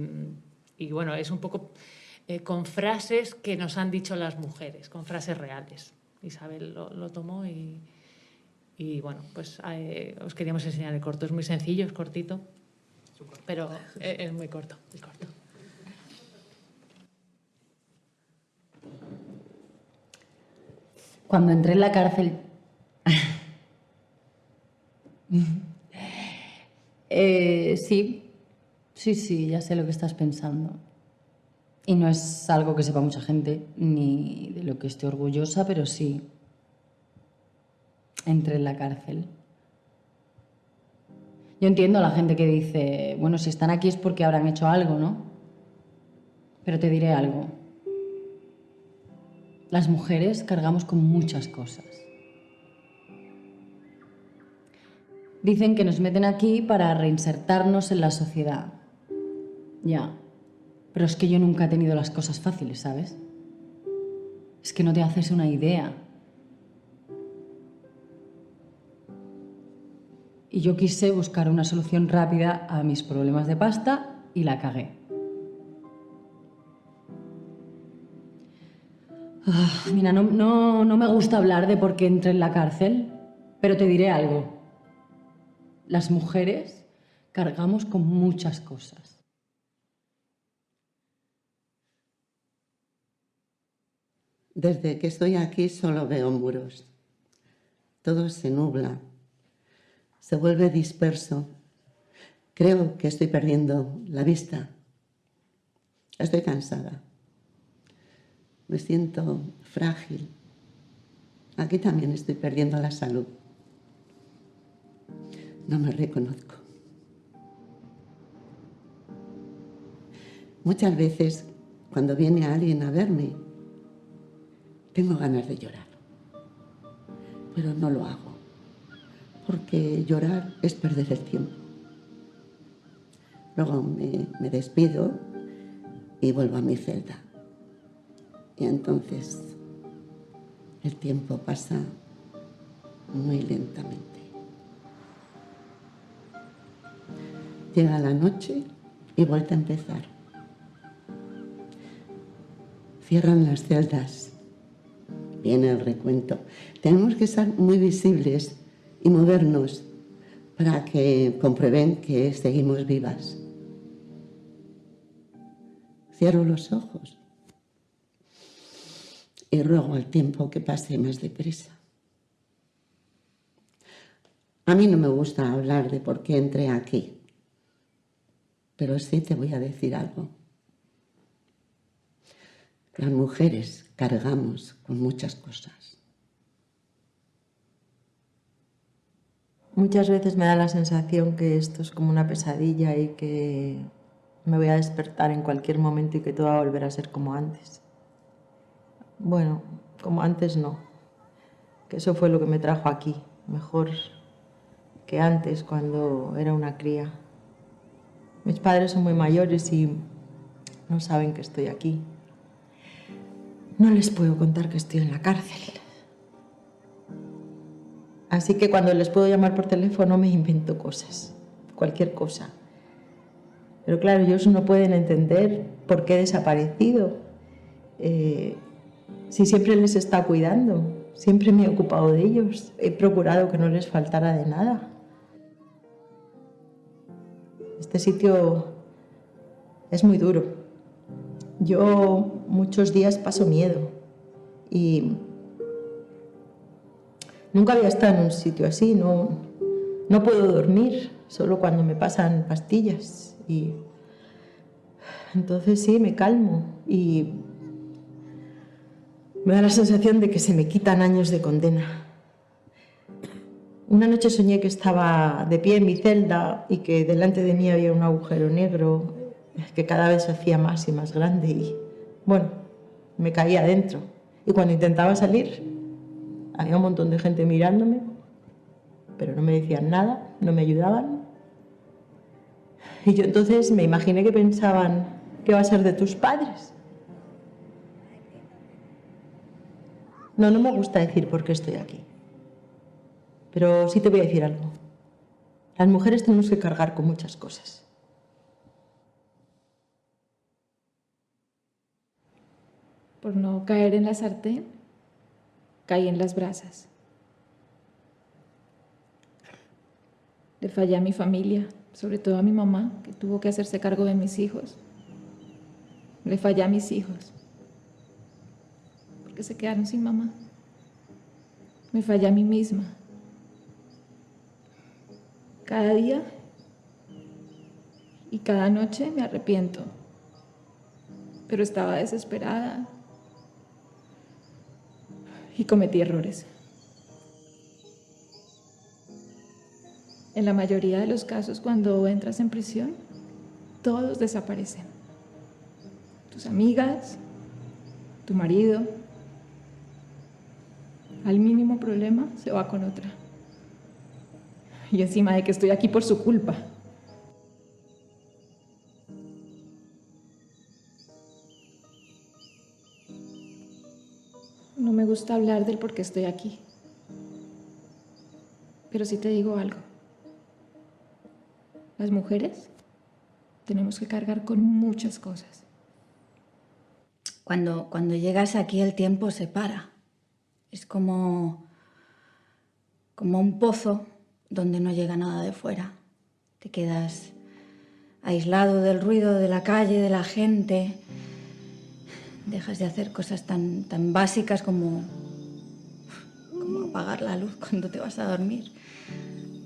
Speaker 3: bueno, es un poco con frases que nos han dicho las mujeres, con frases reales. Isabel lo tomó y bueno, pues os queríamos enseñar el corto. Es muy sencillo, es cortito, pero es muy corto, es corto.
Speaker 5: Cuando entré en la cárcel... sí, ya sé lo que estás pensando. Y no es algo que sepa mucha gente, ni de lo que esté orgullosa, pero sí. Entré en la cárcel. Yo entiendo a la gente que dice, bueno, si están aquí es porque habrán hecho algo, ¿no? Pero te diré algo. Las mujeres cargamos con muchas cosas. Dicen que nos meten aquí para reinsertarnos en la sociedad. Ya. Pero es que yo nunca he tenido las cosas fáciles, ¿sabes? Es que no te haces una idea. Y yo quise buscar una solución rápida a mis problemas de pasta y la cagué. Mira, no me gusta hablar de por qué entré en la cárcel, pero te diré algo. Las mujeres cargamos con muchas cosas.
Speaker 6: Desde que estoy aquí solo veo muros. Todo se nubla, se vuelve disperso. Creo que estoy perdiendo la vista. Estoy cansada. Me siento frágil. Aquí también estoy perdiendo la salud. No me reconozco. Muchas veces, cuando viene alguien a verme, tengo ganas de llorar. Pero no lo hago, porque llorar es perder el tiempo. Luego me despido y vuelvo a mi celda. Y entonces el tiempo pasa muy lentamente. Llega la noche y vuelve a empezar. Cierran las celdas. Viene el recuento. Tenemos que estar muy visibles y movernos para que comprueben que seguimos vivas. Cierro los ojos y ruego al tiempo que pase más deprisa. A mí no me gusta hablar de por qué entré aquí, pero sí te voy a decir algo. Las mujeres cargamos con muchas cosas.
Speaker 7: Muchas veces me da la sensación que esto es como una pesadilla y que me voy a despertar en cualquier momento y que todo va a volver a ser como antes. Bueno, como antes no, que eso fue lo que me trajo aquí, mejor que antes cuando era una cría. Mis padres son muy mayores y no saben que estoy aquí. No les puedo contar que estoy en la cárcel. Así que cuando les puedo llamar por teléfono me invento cosas, cualquier cosa. Pero claro, ellos no pueden entender por qué he desaparecido. Si siempre les he estado cuidando, siempre me he ocupado de ellos, he procurado que no les faltara de nada. Este sitio es muy duro. Yo muchos días paso miedo y nunca había estado en un sitio así, no puedo dormir, solo cuando me pasan pastillas. Y entonces sí, me calmo y me da la sensación de que se me quitan años de condena. Una noche soñé que estaba de pie en mi celda y que delante de mí había un agujero negro que cada vez se hacía más y más grande y, bueno, me caía adentro. Y cuando intentaba salir, había un montón de gente mirándome, pero no me decían nada, no me ayudaban. Y yo entonces me imaginé que pensaban, ¿qué va a ser de tus padres? No me gusta decir por qué estoy aquí. Pero sí te voy a decir algo. Las mujeres tenemos que cargar con muchas cosas.
Speaker 8: Por no caer en la sartén, caí en las brasas. Le fallé a mi familia, sobre todo a mi mamá, que tuvo que hacerse cargo de mis hijos. Le fallé a mis hijos, porque se quedaron sin mamá. Me fallé a mí misma. Cada día y cada noche me arrepiento, pero estaba desesperada y cometí errores. En la mayoría de los casos, cuando entras en prisión, todos desaparecen. Tus amigas, tu marido. Al mínimo problema se va con otra. Y encima de que estoy aquí por su culpa. gusta hablar del por qué estoy aquí. Pero sí te digo algo. Las mujeres tenemos que cargar con muchas cosas.
Speaker 9: Cuando llegas aquí el tiempo se para. Es como un pozo donde no llega nada de fuera. Te quedas aislado del ruido de la calle, de la gente. Dejas de hacer cosas tan básicas como apagar la luz cuando te vas a dormir.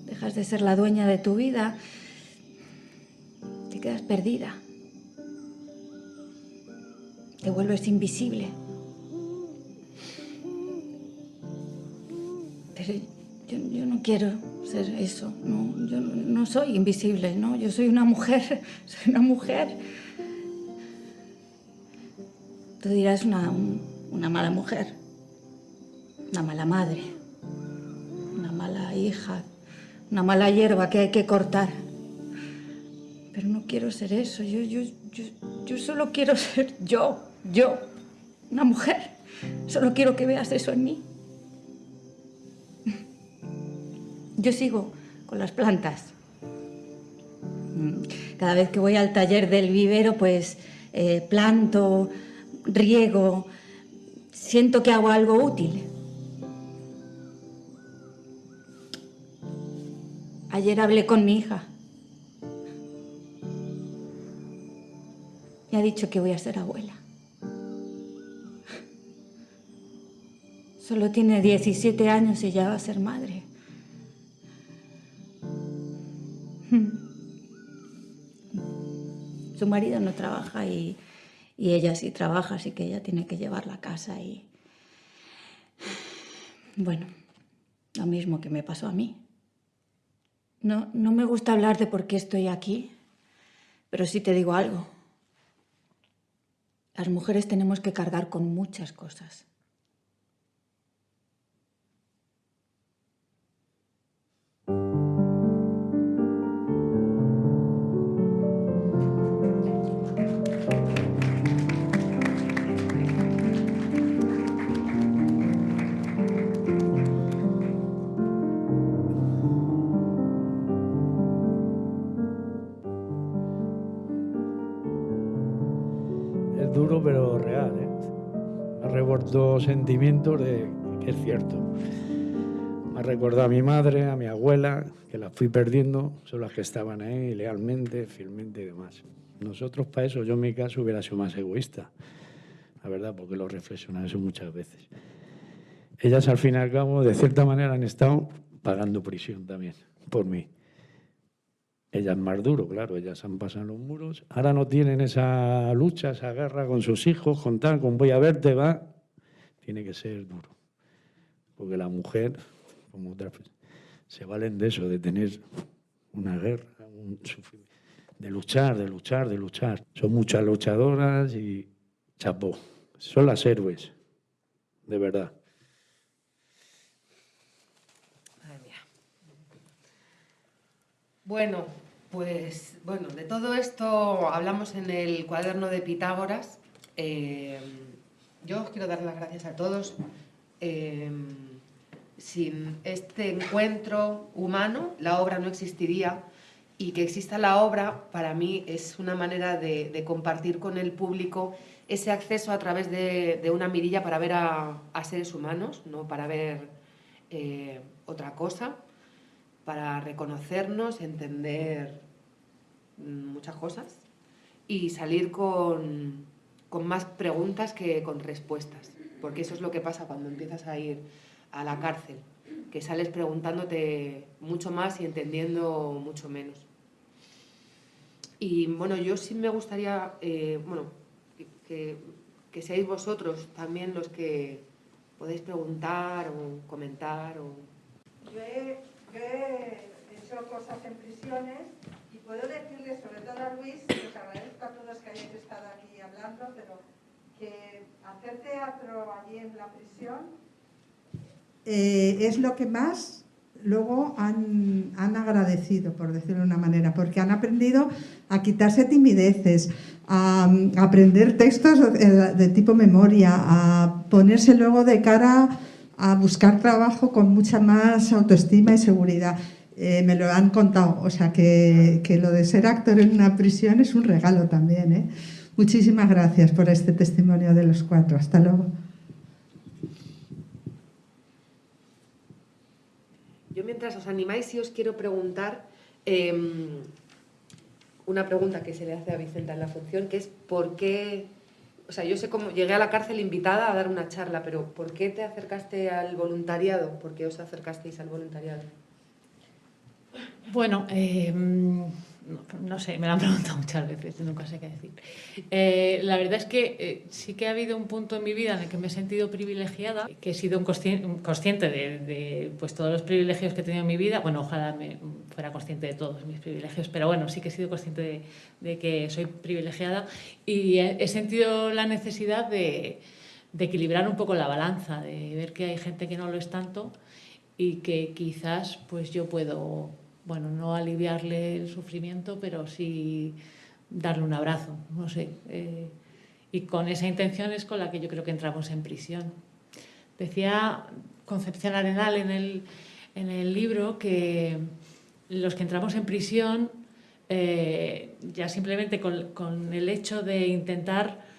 Speaker 9: Dejas de ser la dueña de tu vida. Te quedas perdida. Te vuelves invisible. Pero yo no quiero ser eso, no, yo no soy invisible, ¿no? Yo soy una mujer, soy una mujer. Tú dirás una mala mujer, una mala madre, una mala hija, una mala hierba que hay que cortar. Pero no quiero ser eso, yo solo quiero ser yo, una mujer. Solo quiero que veas eso en mí. Yo sigo con las plantas. Cada vez que voy al taller del vivero, pues planto, riego, siento que hago algo útil. Ayer hablé con mi hija. Me ha dicho que voy a ser abuela. Solo tiene 17 años y ya va a ser madre. Su marido no trabaja y ella sí trabaja, así que ella tiene que llevar la casa y... Bueno, lo mismo que me pasó a mí. No me gusta hablar de por qué estoy aquí, pero sí te digo algo. Las mujeres tenemos que cargar con muchas cosas.
Speaker 4: Es duro pero real, ¿eh? Me ha revuelto sentimientos de que es cierto. Me ha recordado a mi madre, a mi abuela, que las fui perdiendo, son las que estaban ahí lealmente, fielmente y demás. Nosotros para eso, yo en mi caso hubiera sido más egoísta, la verdad, porque lo reflexionado eso muchas veces. Ellas al fin y al cabo, de cierta manera, han estado pagando prisión también, por mí. Ellas más duro, claro, ellas han pasado los muros. Ahora no tienen esa lucha, esa guerra con sus hijos, con tal, con voy a verte, va. Tiene que ser duro. Porque la mujer, como otras, se valen de eso, de tener una guerra, de luchar, de luchar, de luchar. Son muchas luchadoras y chapó. Son las héroes, de verdad.
Speaker 1: Madre mía. Bueno, pues de todo esto hablamos en el cuaderno de Pitágoras. Yo os quiero dar las gracias a todos. Sin este encuentro humano, la obra no existiría, y que exista la obra, para mí, es una manera de compartir con el público ese acceso a través de una mirilla para ver a seres humanos, no para ver otra cosa, para reconocernos, entender muchas cosas y salir con más preguntas que con respuestas, porque eso es lo que pasa cuando empiezas a ir a la cárcel, que sales preguntándote mucho más y entendiendo mucho menos. Y bueno, yo sí me gustaría que seáis vosotros también los que podéis preguntar o comentar.
Speaker 10: Yo he hecho cosas en prisiones y puedo decirles, sobre todo a Luis, que os agradezco a todos que hayáis estado aquí hablando, pero que hacer teatro allí en la prisión es lo que más luego han agradecido, por decirlo de una manera, porque han aprendido a quitarse timideces, a aprender textos de tipo memoria, a ponerse luego de cara a buscar trabajo con mucha más autoestima y seguridad. Me lo han contado, o sea que lo de ser actor en una prisión es un regalo también, ¿eh? Muchísimas gracias por este testimonio de los 4. Hasta luego.
Speaker 1: Yo, mientras os animáis, sí os quiero preguntar una pregunta que se le hace a Vicenta en la función, que es ¿por qué? O sea, yo sé cómo llegué a la cárcel invitada a dar una charla, pero ¿por qué te acercaste al voluntariado? ¿Por qué os acercasteis al voluntariado?
Speaker 3: Bueno, no sé, me lo han preguntado muchas veces, nunca sé qué decir. La verdad es que sí que ha habido un punto en mi vida en el que me he sentido privilegiada, que he sido consciente de pues, todos los privilegios que he tenido en mi vida. Bueno, ojalá me fuera consciente de todos mis privilegios, pero bueno, sí que he sido consciente de que soy privilegiada y he sentido la necesidad de equilibrar un poco la balanza, de ver que hay gente que no lo es tanto y que quizás pues yo puedo, bueno, no aliviarle el sufrimiento, pero sí darle un abrazo, no sé. Y con esa intención es con la que yo creo que entramos en prisión. Decía Concepción Arenal en el libro que los que entramos en prisión, ya simplemente con el hecho de intentar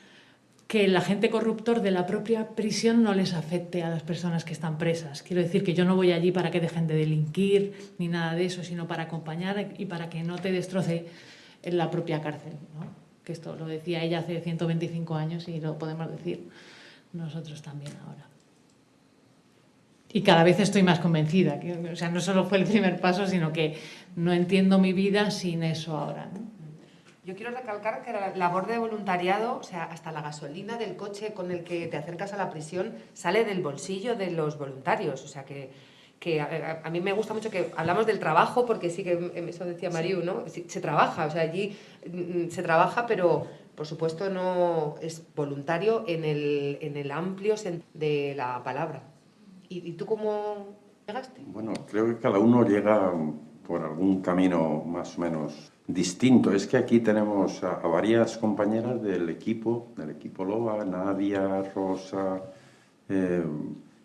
Speaker 3: que el agente corruptor de la propia prisión no les afecte a las personas que están presas. Quiero decir que yo no voy allí para que dejen de delinquir ni nada de eso, sino para acompañar y para que no te destroce en la propia cárcel, ¿no? Que esto lo decía ella hace 125 años y lo podemos decir nosotros también ahora. Y cada vez estoy más convencida, que, o sea, no solo fue el primer paso, sino que no entiendo mi vida sin eso ahora, ¿no?
Speaker 1: Yo quiero recalcar que la labor de voluntariado, o sea, hasta la gasolina del coche con el que te acercas a la prisión sale del bolsillo de los voluntarios. O sea, que a mí me gusta mucho que hablamos del trabajo, porque sí que eso decía Mariu, ¿no? Se trabaja, o sea, allí se trabaja, pero por supuesto no es voluntario en el amplio sentido de la palabra. ¿Y tú cómo llegaste?
Speaker 2: Bueno, creo que cada uno llega por algún camino más o menos distinto. Es que aquí tenemos a varias compañeras del equipo Loba, Nadia, Rosa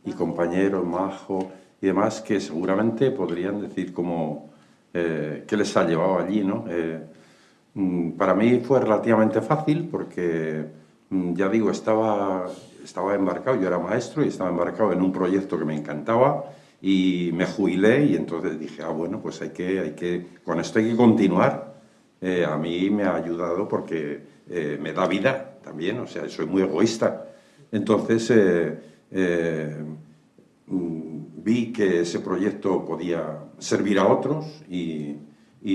Speaker 2: y compañeros, Majo y demás, que seguramente podrían decir como qué les ha llevado allí, ¿no? Para mí fue relativamente fácil porque, ya digo, estaba embarcado, yo era maestro y estaba embarcado en un proyecto que me encantaba y me jubilé y entonces dije, bueno, pues con esto hay que continuar. A mí me ha ayudado porque me da vida también, o sea, soy muy egoísta. Entonces vi que ese proyecto podía servir a otros y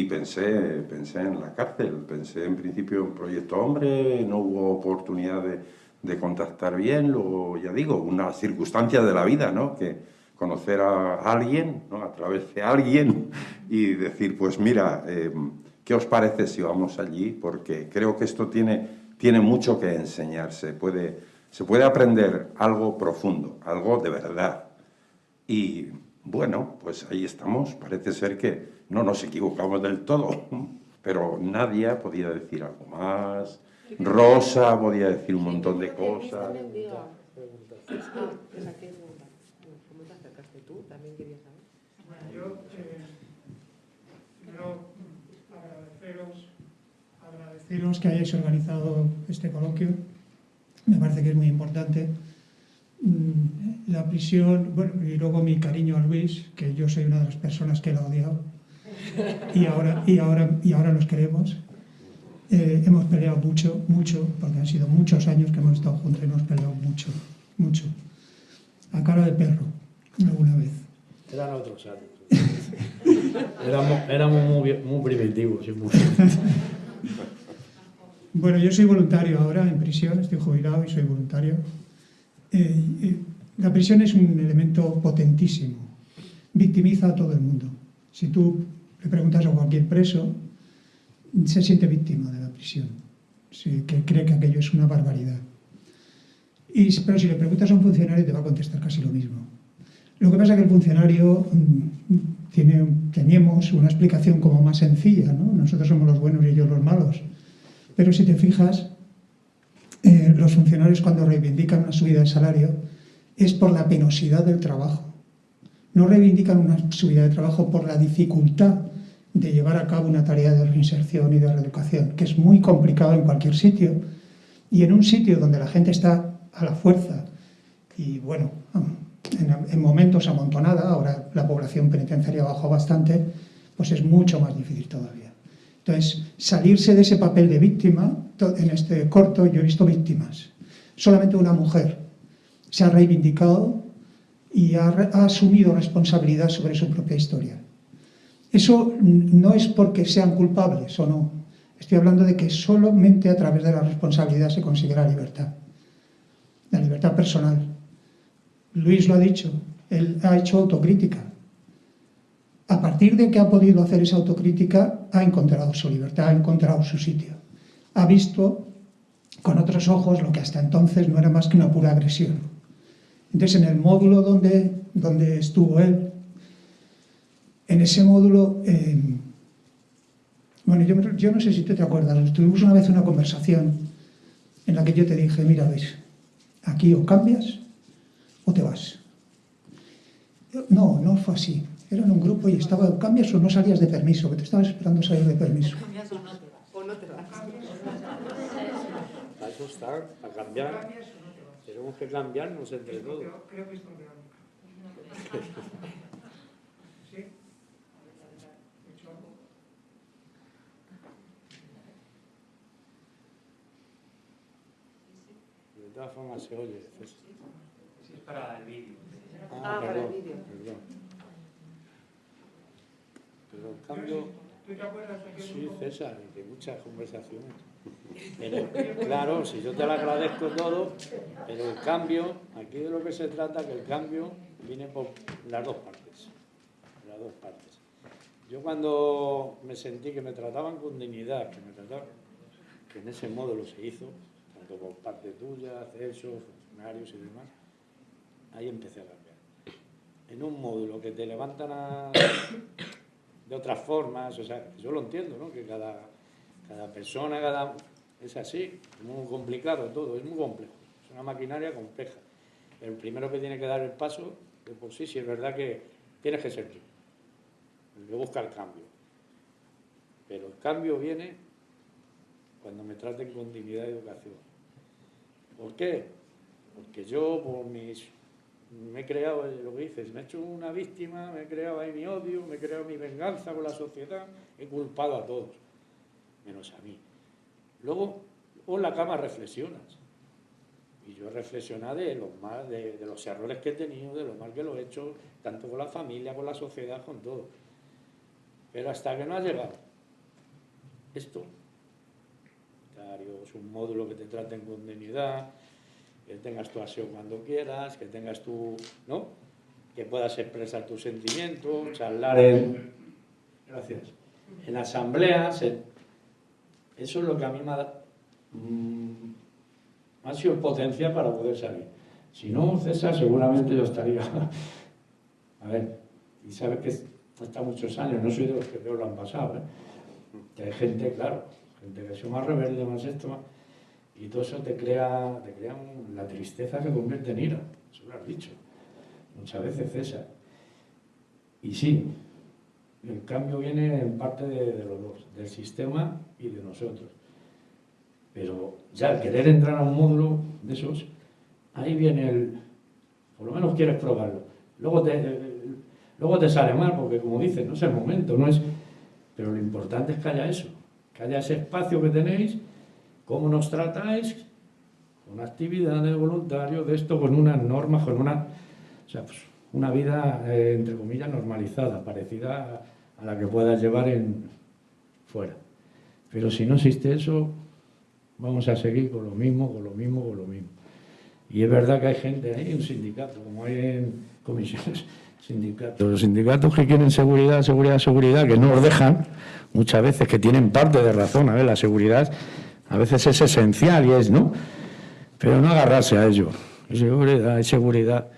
Speaker 2: pensé en la cárcel. Pensé en principio en Proyecto Hombre, no hubo oportunidad de contactar bien, luego, ya digo, una circunstancia de la vida, ¿no? Que conocer a alguien, ¿no? A través de alguien y decir, pues mira, ¿qué os parece si vamos allí? Porque creo que esto tiene mucho que enseñar. Se puede aprender algo profundo, algo de verdad. Y bueno, pues ahí estamos. Parece ser que no nos equivocamos del todo, pero Nadia podía decir algo más, Rosa podía decir un montón de cosas.
Speaker 1: ¿Cómo te acercaste tú? También quería saber.
Speaker 11: Bueno, yo quiero agradeceros que hayáis organizado este coloquio. Me parece que es muy importante. La prisión, bueno, y luego mi cariño a Luis, que yo soy una de las personas que la ha odiado. Y ahora nos queremos. Hemos peleado mucho, porque han sido muchos años que hemos estado juntos y hemos peleado mucho. A cara de perro, alguna vez.
Speaker 4: Eran otros años. Éramos muy primitivos.
Speaker 11: Bueno, yo soy voluntario ahora en prisión, estoy jubilado y soy voluntario. La prisión es un elemento potentísimo. Victimiza a todo el mundo. Si tú le preguntas a cualquier preso, se siente víctima de la prisión, que cree que aquello es una barbaridad. Pero si le preguntas a un funcionario te va a contestar casi lo mismo. Lo que pasa es que el funcionario teníamos una explicación como más sencilla, ¿no? Nosotros somos los buenos y ellos los malos. Pero si te fijas, los funcionarios cuando reivindican una subida de salario es por la penosidad del trabajo. No reivindican una subida de trabajo por la dificultad de llevar a cabo una tarea de reinserción y de reeducación, que es muy complicado en cualquier sitio, y en un sitio donde la gente está a la fuerza y, bueno, en momentos amontonada, ahora la población penitenciaria bajó bastante, pues es mucho más difícil todavía. Entonces, salirse de ese papel de víctima, en este corto yo he visto víctimas. Solamente una mujer se ha reivindicado y ha asumido responsabilidad sobre su propia historia. Eso no es porque sean culpables o no. Estoy hablando de que solamente a través de la responsabilidad se consigue la libertad personal. Luis lo ha dicho, él ha hecho autocrítica. A partir de que ha podido hacer esa autocrítica, ha encontrado su libertad, ha encontrado su sitio. Ha visto con otros ojos lo que hasta entonces no era más que una pura agresión. Entonces, en el módulo donde estuvo él, en ese módulo, bueno, yo no sé si tú te acuerdas, tuvimos una vez una conversación en la que yo te dije, mira, Luis, aquí o cambias o te vas. No fue así. Era en un grupo y estaba, o cambias o no salías de permiso, que te estabas esperando salir de permiso.
Speaker 1: Cambias o no te vas. O no te vas.
Speaker 4: Para eso está, para cambiar. Tenemos que cambiarnos entre todos.
Speaker 11: Creo que es con ¿Sí?
Speaker 4: De todas formas se oye.
Speaker 12: Sí, es para el vídeo.
Speaker 1: Para el vídeo.
Speaker 4: Perdón. Pero en cambio,
Speaker 11: ¿Tú te acuerdas de aquel
Speaker 4: sí,
Speaker 11: grupo?
Speaker 4: César, de muchas conversaciones. Pero, claro, si yo te lo agradezco todo, pero el cambio, aquí de lo que se trata, que el cambio viene por las dos partes. Las dos partes. Yo cuando me sentí que me trataban con dignidad, que en ese módulo se hizo, tanto por parte tuya, Celso, funcionarios y demás, ahí empecé a cambiar. En un módulo que te levantan de otras formas, o sea, yo lo entiendo, ¿no? Que cada persona, es así, es muy complicado todo, es muy complejo, es una maquinaria compleja. Pero el primero que tiene que dar el paso, de por sí es verdad que tienes que ser tú, el que busca el cambio. Pero el cambio viene cuando me traten con dignidad y educación. ¿Por qué? Porque yo, me he creado, lo que dices, me he hecho una víctima, me he creado ahí mi odio, me he creado mi venganza con la sociedad, he culpado a todos, menos a mí. Luego en la cama reflexionas. Y yo he reflexionado de los errores que he tenido, de lo mal que lo he hecho, tanto con la familia, con la sociedad, con todo. Pero hasta que no ha llegado esto, es un módulo que te traten con dignidad, que tengas tu aseo cuando quieras, que tengas tu, ¿no? Que puedas expresar tus sentimientos, charlar en asambleas. Eso es lo que a mí me ha sido potencia para poder salir. Si no, César, seguramente yo estaría... A ver, y sabes que hasta muchos años, no soy de los que peor lo han pasado, ¿eh? Que hay gente, claro, gente que es más rebelde, más esto, más... Y todo eso te crea la tristeza que convierte en ira. Eso lo has dicho muchas veces, César. Y sí, el cambio viene en parte de los dos, del sistema y de nosotros. Pero ya el querer entrar a un módulo de esos, ahí viene por lo menos quieres probarlo. Luego te sale mal, porque como dices, no es el momento, no es... Pero lo importante es que haya eso, que haya ese espacio que tenéis. ¿Cómo nos tratáis? Con actividades, voluntarios, de esto, con unas normas, con una vida, entre comillas, normalizada, parecida a la que puedas llevar fuera. Pero si no existe eso, vamos a seguir con lo mismo. Y es verdad que hay gente, hay un sindicato, como hay en comisiones, sindicatos. Los sindicatos que quieren seguridad, que no os dejan, muchas veces, que tienen parte de razón, a ver, la seguridad... A veces es esencial y es, ¿no? Pero no agarrarse a ello. Hay seguridad,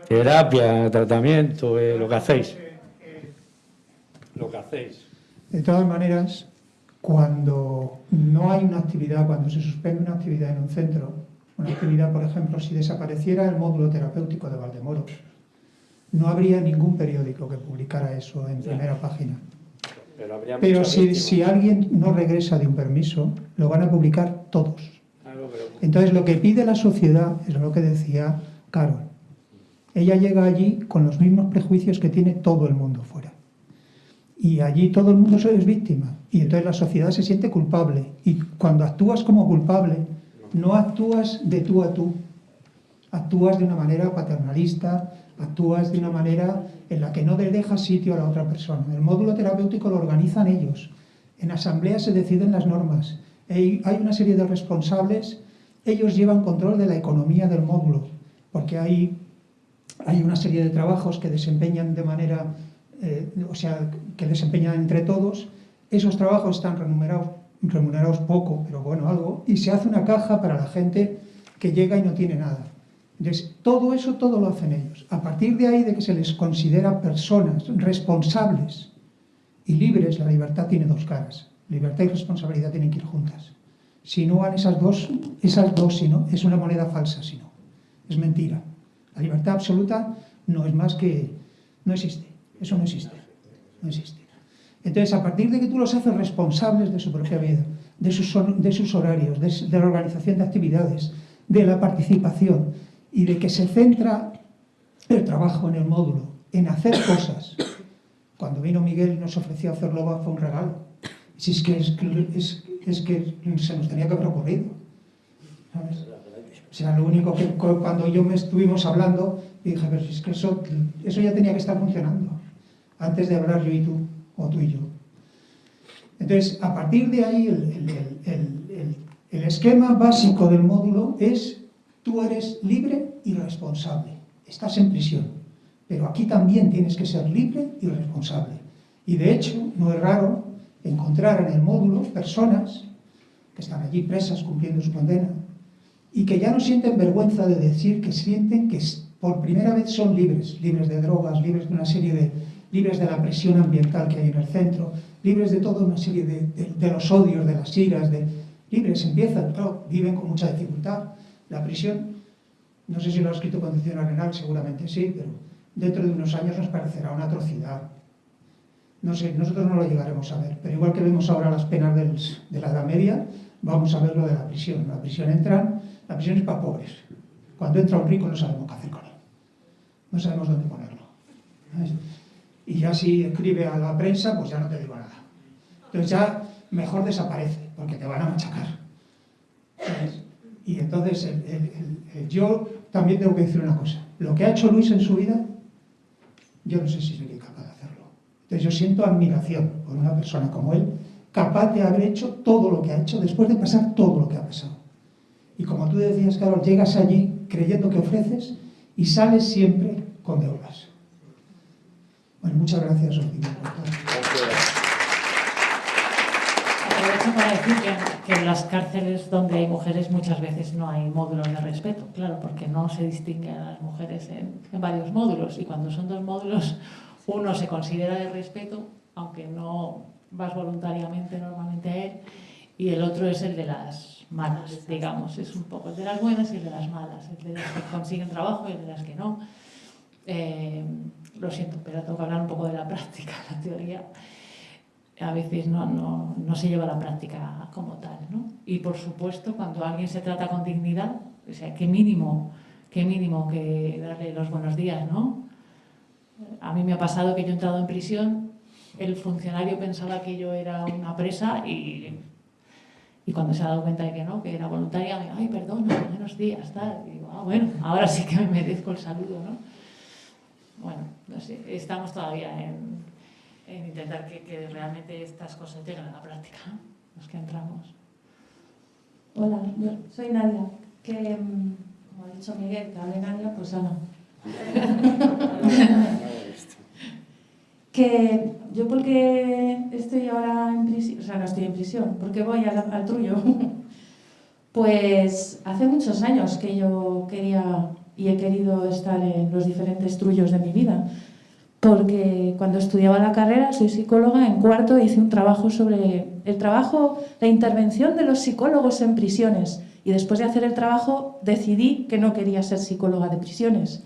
Speaker 4: terapia, tratamiento, lo que hacéis.
Speaker 11: De todas maneras, cuando no hay una actividad, cuando se suspende una actividad en un centro, una actividad, por ejemplo, si desapareciera el módulo terapéutico de Valdemoro, no habría ningún periódico que publicara eso en primera página. Pero si alguien no regresa de un permiso, lo van a publicar todos. Entonces, lo que pide la sociedad es lo que decía Carol. Ella llega allí con los mismos prejuicios que tiene todo el mundo fuera. Y allí todo el mundo es víctima. Y entonces la sociedad se siente culpable. Y cuando actúas como culpable, no actúas de tú a tú. Actúas de una manera paternalista, actúas de una manera en la que no le dejas sitio a la otra persona. El módulo terapéutico lo organizan ellos. En asamblea se deciden las normas. Hay una serie de responsables. Ellos llevan control de la economía del módulo, porque hay una serie de trabajos que desempeñan de manera, que desempeñan entre todos. Esos trabajos están remunerados poco, pero bueno, algo, y se hace una caja para la gente que llega y no tiene nada. Entonces, todo eso, todo lo hacen ellos. A partir de ahí, de que se les considera personas responsables y libres, la libertad tiene dos caras. Libertad y responsabilidad tienen que ir juntas. Si no van esas dos, si no, es una moneda falsa, si no. Es mentira. La libertad absoluta no es más que... no existe. Eso no existe. No existe. Entonces, a partir de que tú los haces responsables de su propia vida, de sus horarios, de la organización de actividades, de la participación, y de que se centra el trabajo en el módulo, en hacer cosas. Cuando vino Miguel y nos ofreció hacerlo, fue un regalo. Si es que se nos tenía que haber ocurrido. ¿Sabes? O sea, lo único que cuando estuvimos hablando, dije, pero si es que eso ya tenía que estar funcionando, antes de hablar yo y tú, o tú y yo. Entonces, a partir de ahí, el esquema básico del módulo es: tú eres libre y responsable. Estás en prisión, pero aquí también tienes que ser libre y responsable. Y de hecho, no es raro encontrar en el módulo personas que están allí presas cumpliendo su condena y que ya no sienten vergüenza de decir que sienten que por primera vez son libres de drogas, libres de una serie de... libres de la presión ambiental que hay en el centro, libres de toda una serie de los odios, de las iras, libres empiezan, claro, viven con mucha dificultad. La prisión, no sé si lo ha escrito Concepción Arenal, seguramente sí, pero dentro de unos años nos parecerá una atrocidad. No sé, nosotros no lo llegaremos a ver, pero igual que vemos ahora las penas de la Edad Media, vamos a ver lo de la prisión. La prisión es para pobres. Cuando entra un rico no sabemos qué hacer con él. No sabemos dónde ponerlo. ¿Sabes? Y ya si escribe a la prensa, pues ya no te digo nada. Entonces ya mejor desaparece, porque te van a machacar. ¿Sabes? Y entonces yo también tengo que decir una cosa. Lo que ha hecho Luis en su vida, yo no sé si sería capaz de hacerlo. Entonces yo siento admiración por una persona como él, capaz de haber hecho todo lo que ha hecho después de pasar todo lo que ha pasado. Y como tú decías, Carol, llegas allí creyendo que ofreces y sales siempre con deudas. Bueno, muchas gracias, Sofía.
Speaker 3: Aprovecho para decir que en las cárceles donde hay mujeres muchas veces no hay módulos de respeto, claro, porque no se distinguen a las mujeres en varios módulos, y cuando son dos módulos, uno se considera de respeto, aunque no vas voluntariamente normalmente a él, y el otro es el de las malas, digamos, es un poco el de las buenas y el de las malas, el de las que consiguen trabajo y el de las que no. Lo siento, pero tengo que hablar un poco de la práctica, la teoría. A veces no se lleva a la práctica como tal, ¿no? Y por supuesto, cuando alguien se trata con dignidad, o sea, qué mínimo que darle los buenos días, ¿no? A mí me ha pasado que yo he entrado en prisión, el funcionario pensaba que yo era una presa y cuando se ha dado cuenta de que no, que era voluntaria, me dijo, ay, perdona, buenos días, tal. Y digo, bueno, ahora sí que me merezco el saludo, ¿no? Bueno, no sé, estamos todavía en intentar que realmente estas cosas lleguen a la práctica, ¿no? Los que entramos.
Speaker 13: Hola, yo soy Nadia, que como ha dicho Miguel, que hable Nadia, pues Ana. Que yo porque estoy ahora en prisión, o sea, no estoy en prisión, porque voy al Trullo, pues hace muchos años que yo quería y he querido estar en los diferentes trullos de mi vida, porque cuando estudiaba la carrera, soy psicóloga, en cuarto hice un trabajo sobre la intervención de los psicólogos en prisiones, y después de hacer el trabajo decidí que no quería ser psicóloga de prisiones,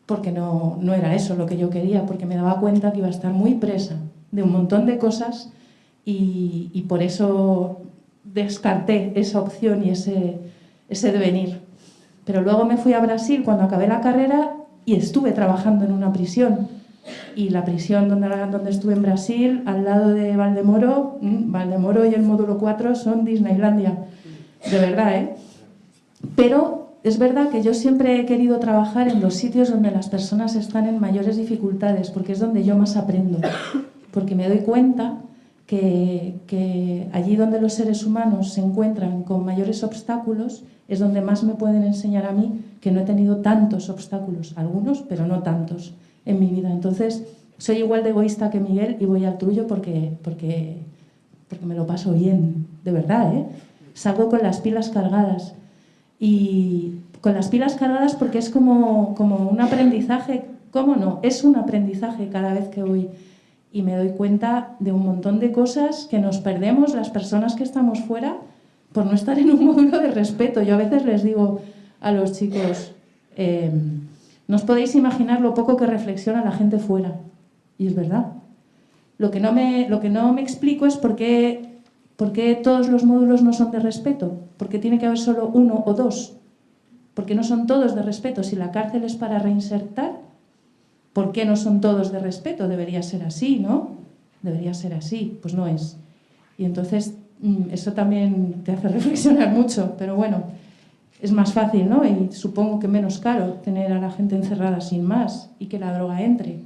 Speaker 13: porque no era eso lo que yo quería, porque me daba cuenta que iba a estar muy presa de un montón de cosas y por eso descarté esa opción y ese devenir. Pero luego me fui a Brasil cuando acabé la carrera y estuve trabajando en una prisión. Y la prisión donde estuve en Brasil, al lado de Valdemoro, Valdemoro y el módulo 4 son Disneylandia, de verdad, ¿eh? Pero es verdad que yo siempre he querido trabajar en los sitios donde las personas están en mayores dificultades, porque es donde yo más aprendo, porque me doy cuenta que allí donde los seres humanos se encuentran con mayores obstáculos es donde más me pueden enseñar a mí, que no he tenido tantos obstáculos, algunos, pero no tantos en mi vida. Entonces, soy igual de egoísta que Miguel y voy al tuyo porque me lo paso bien, de verdad, ¿eh? Salgo con las pilas cargadas. Y con las pilas cargadas porque es como un aprendizaje. ¿Cómo no? Es un aprendizaje cada vez que voy. Y me doy cuenta de un montón de cosas que nos perdemos las personas que estamos fuera por no estar en un módulo de respeto. Yo a veces les digo a los chicos, no os podéis imaginar lo poco que reflexiona la gente fuera. Y es verdad. Lo que no me explico es por qué todos los módulos no son de respeto. ¿Por qué tiene que haber solo uno o dos? ¿Por qué no son todos de respeto? Si la cárcel es para reinsertar, ¿por qué no son todos de respeto? Debería ser así, ¿no? Debería ser así. Pues no es. Y entonces eso también te hace reflexionar mucho. Pero bueno, es más fácil, ¿no? Y supongo que menos caro tener a la gente encerrada sin más y que la droga entre.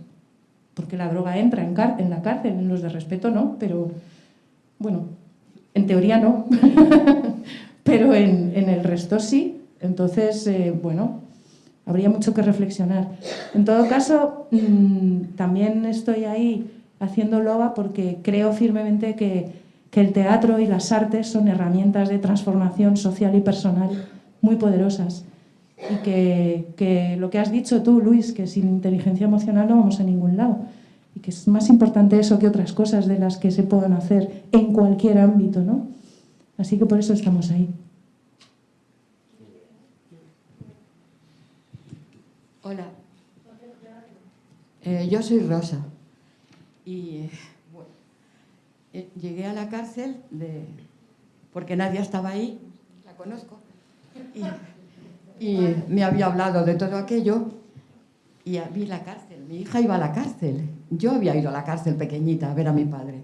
Speaker 13: Porque la droga entra en la cárcel, en los de respeto no, pero bueno, en teoría no, pero en el resto sí. Entonces, bueno, habría mucho que reflexionar. En todo caso, también estoy ahí haciendo loba porque creo firmemente que el teatro y las artes son herramientas de transformación social y personal muy poderosas. Y que lo que has dicho tú, Luis, que sin inteligencia emocional no vamos a ningún lado. Y que es más importante eso que otras cosas de las que se puedan hacer en cualquier ámbito, ¿no? Así que por eso estamos ahí.
Speaker 14: Hola. Yo soy Rosa. Y bueno, llegué a la cárcel porque Nadia estaba ahí, la conozco, y me había hablado de todo aquello y vi la cárcel. Mi hija iba a la cárcel. Yo había ido a la cárcel pequeñita a ver a mi padre,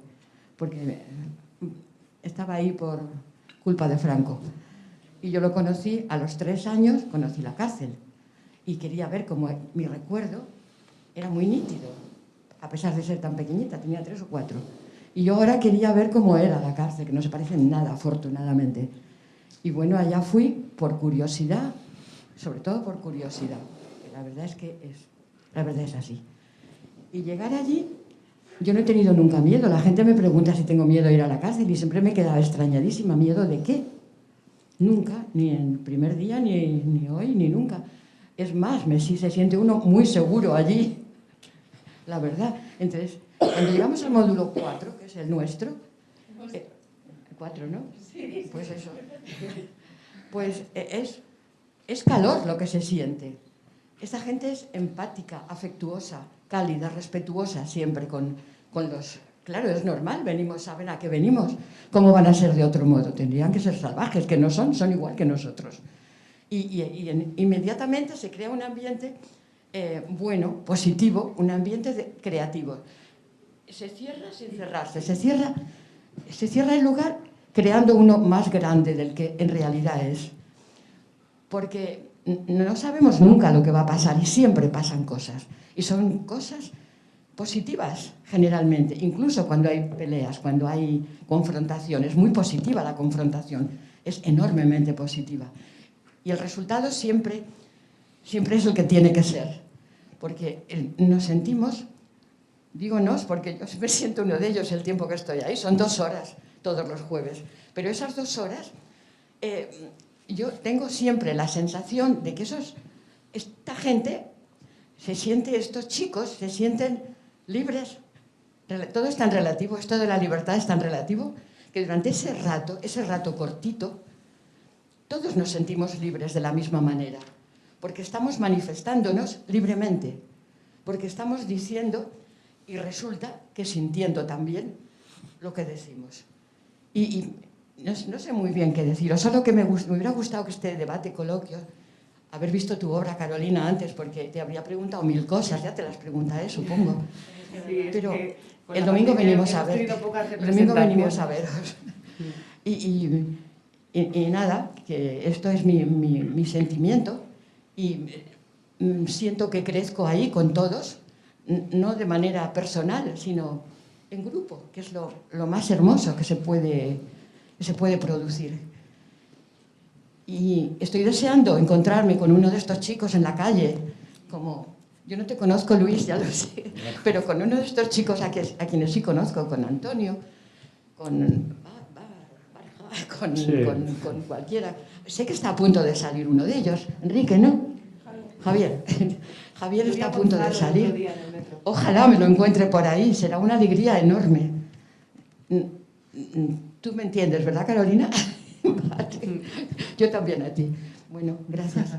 Speaker 14: porque estaba ahí por culpa de Franco. Y yo lo conocí, a los 3 años conocí la cárcel. Y quería ver cómo mi recuerdo era muy nítido, a pesar de ser tan pequeñita, tenía 3 o 4. Y yo ahora quería ver cómo era la cárcel, que no se parece en nada, afortunadamente. Y bueno, allá fui por curiosidad, sobre todo por curiosidad. La verdad es que la verdad es así. Y llegar allí, yo no he tenido nunca miedo. La gente me pregunta si tengo miedo de ir a la cárcel y siempre me he quedado extrañadísima. ¿Miedo de qué? Nunca, ni en el primer día, ni hoy, ni nunca. Es más, sí se siente uno muy seguro allí, la verdad. Entonces, cuando llegamos al módulo 4, que es el nuestro, 4, ¿no? Sí. Pues eso. Pues es calor lo que se siente. Esta gente es empática, afectuosa, cálida, respetuosa siempre con los... Claro, es normal, saben a qué venimos. ¿Cómo van a ser de otro modo? Tendrían que ser salvajes, que no son igual que nosotros. Y inmediatamente se crea un ambiente bueno, positivo, un ambiente creativo. Se cierra sin cerrarse, se cierra el lugar creando uno más grande del que en realidad es. Porque no sabemos nunca lo que va a pasar y siempre pasan cosas. Y son cosas positivas, generalmente. Incluso cuando hay peleas, cuando hay confrontación. Es muy positiva la confrontación. Es enormemente positiva. Y el resultado siempre es el que tiene que ser. Porque nos sentimos, digo nos porque yo me siento uno de ellos el tiempo que estoy ahí. Son 2 horas todos los jueves. Pero esas 2 horas... yo tengo siempre la sensación de que esta gente estos chicos se sienten libres. Todo es tan relativo, esto de la libertad es tan relativo, que durante ese rato cortito, todos nos sentimos libres de la misma manera, porque estamos manifestándonos libremente, porque estamos diciendo y resulta que sintiendo también lo que decimos. Y no sé muy bien qué deciros, solo que me hubiera gustado que este debate, coloquio, haber visto tu obra, Carolina, antes, porque te habría preguntado 1000 cosas, ya te las preguntaré, supongo.
Speaker 1: Sí,
Speaker 14: pero
Speaker 1: pues
Speaker 14: el domingo venimos a
Speaker 1: hemos
Speaker 14: ver.
Speaker 1: tenido pocas
Speaker 14: El domingo venimos
Speaker 1: representaciones.
Speaker 14: a veros. Y nada, que esto es mi sentimiento y siento que crezco ahí con todos, no de manera personal, sino en grupo, que es lo más hermoso que se puede producir. Y estoy deseando encontrarme con uno de estos chicos en la calle, como yo no te conozco, Luis, ya lo sé, pero con uno de estos chicos a quienes sí conozco, con Antonio, con cualquiera. Sé que está a punto de salir uno de ellos. Enrique, ¿no? Javier. Javier está a punto de salir. Ojalá me lo encuentre por ahí. Será una alegría enorme. Tú me entiendes, ¿verdad, Carolina? Vale. Yo también a ti. Bueno, gracias.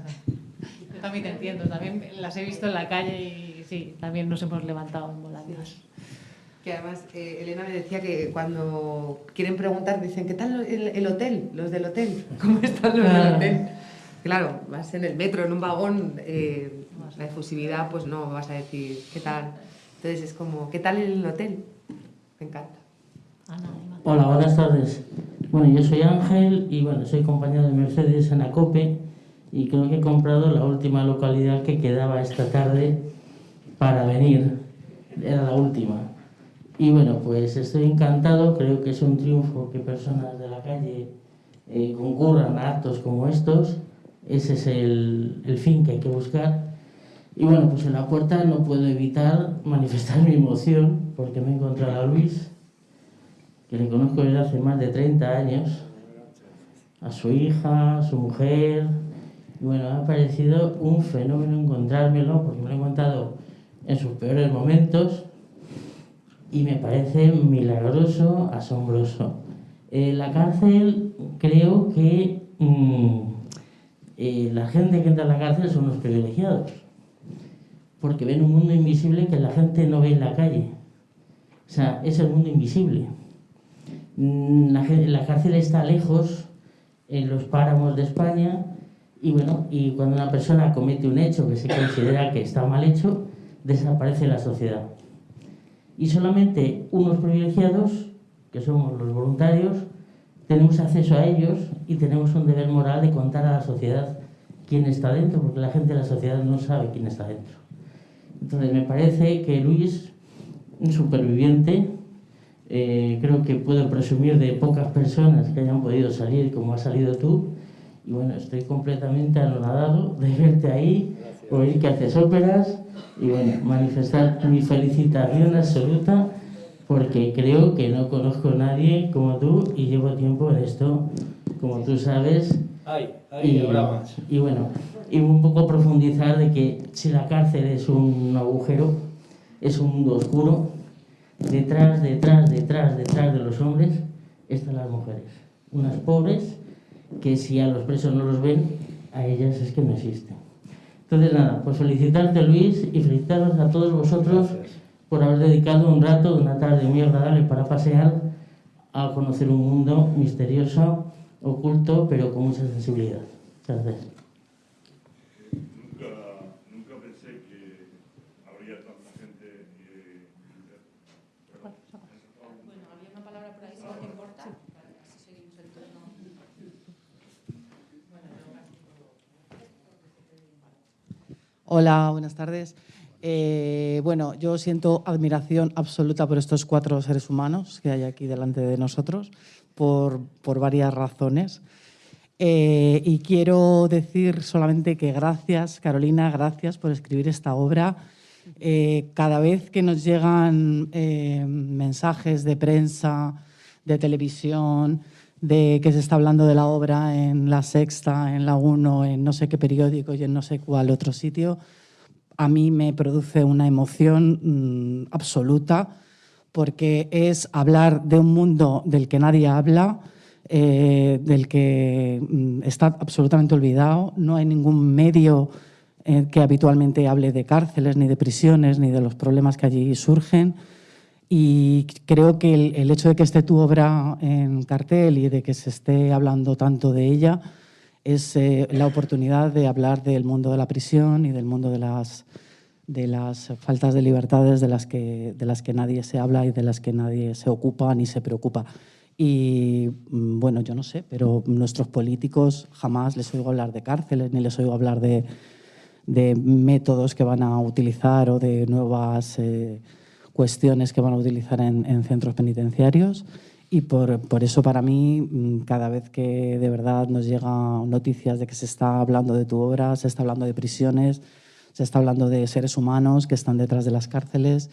Speaker 3: Yo también te entiendo. También las he visto en la calle y sí, también nos hemos levantado en volantes.
Speaker 1: Que además Elena me decía que cuando quieren preguntar dicen ¿qué tal el hotel? Los del hotel, ¿cómo están los del hotel? Claro, vas en el metro, en un vagón, la efusividad pues no vas a decir ¿qué tal? Entonces es como ¿qué tal el hotel? Me encanta.
Speaker 15: Hola, buenas tardes. Bueno, yo soy Ángel y bueno, soy compañero de Mercedes en Acope y creo que he comprado la última localidad que quedaba esta tarde para venir. Era la última. Y bueno, pues estoy encantado, creo que es un triunfo que personas de la calle concurran a actos como estos. Ese es el fin que hay que buscar. Y bueno, pues en la puerta no puedo evitar manifestar mi emoción porque me he encontrado a Luis, que le conozco desde hace más de 30 años, a su hija, a su mujer. Y bueno, me ha parecido un fenómeno encontrármelo porque me lo he encontrado en sus peores momentos. Y me parece milagroso, asombroso. La cárcel, creo que la gente que entra a la cárcel son los privilegiados, porque ven un mundo invisible que la gente no ve en la calle. O sea, es el mundo invisible. La cárcel está lejos, en los páramos de España, y bueno, y cuando una persona comete un hecho que se considera que está mal hecho, desaparece la sociedad. Y solamente unos privilegiados, que somos los voluntarios, tenemos acceso a ellos y tenemos un deber moral de contar a la sociedad quién está dentro, porque la gente de la sociedad no sabe quién está dentro. Entonces me parece que Luis, un superviviente, creo que puedo presumir de pocas personas que hayan podido salir como has salido tú, y bueno, estoy completamente anonadado de verte ahí, oír que haces óperas, y bueno, manifestar mi felicitación absoluta porque creo que no conozco a nadie como tú y llevo tiempo en esto, como tú sabes. Y bueno, y un poco profundizar de que si la cárcel es un agujero, es un mundo oscuro, detrás de los hombres están las mujeres. Unas pobres que si a los presos no los ven, a ellas es que no existen. Entonces nada, pues felicitarte Luis y felicitaros a todos vosotros por haber dedicado un rato de una tarde muy agradable para pasear a conocer un mundo misterioso, oculto, pero con mucha sensibilidad. Muchas gracias.
Speaker 16: Nunca pensé que habría tanta gente.
Speaker 14: Bueno, había una palabra por ahí, si no te importa. Así seguimos el turno.
Speaker 17: Hola, buenas tardes. Bueno, yo siento admiración absoluta por estos 4 seres humanos que hay aquí delante de nosotros, por varias razones. Y quiero decir solamente que gracias, Carolina, gracias por escribir esta obra. Cada vez que nos llegan mensajes de prensa, de televisión, de que se está hablando de la obra en La Sexta, en La Uno, en no sé qué periódico y en no sé cuál otro sitio, a mí me produce una emoción absoluta, porque es hablar de un mundo del que nadie habla, del que está absolutamente olvidado. No hay ningún medio que habitualmente hable de cárceles, ni de prisiones, ni de los problemas que allí surgen. Y creo que el hecho de que esté tu obra en cartel y de que se esté hablando tanto de ella es la oportunidad de hablar del mundo de la prisión y del mundo de las faltas de libertades de las que nadie se habla y de las que nadie se ocupa ni se preocupa. Y bueno, yo no sé, pero nuestros políticos jamás les oigo hablar de cárceles, ni les oigo hablar de métodos que van a utilizar o de nuevas cuestiones que van a utilizar en centros penitenciarios. Y por eso, para mí, cada vez que de verdad nos llegan noticias de que se está hablando de tu obra, se está hablando de prisiones, se está hablando de seres humanos que están detrás de las cárceles,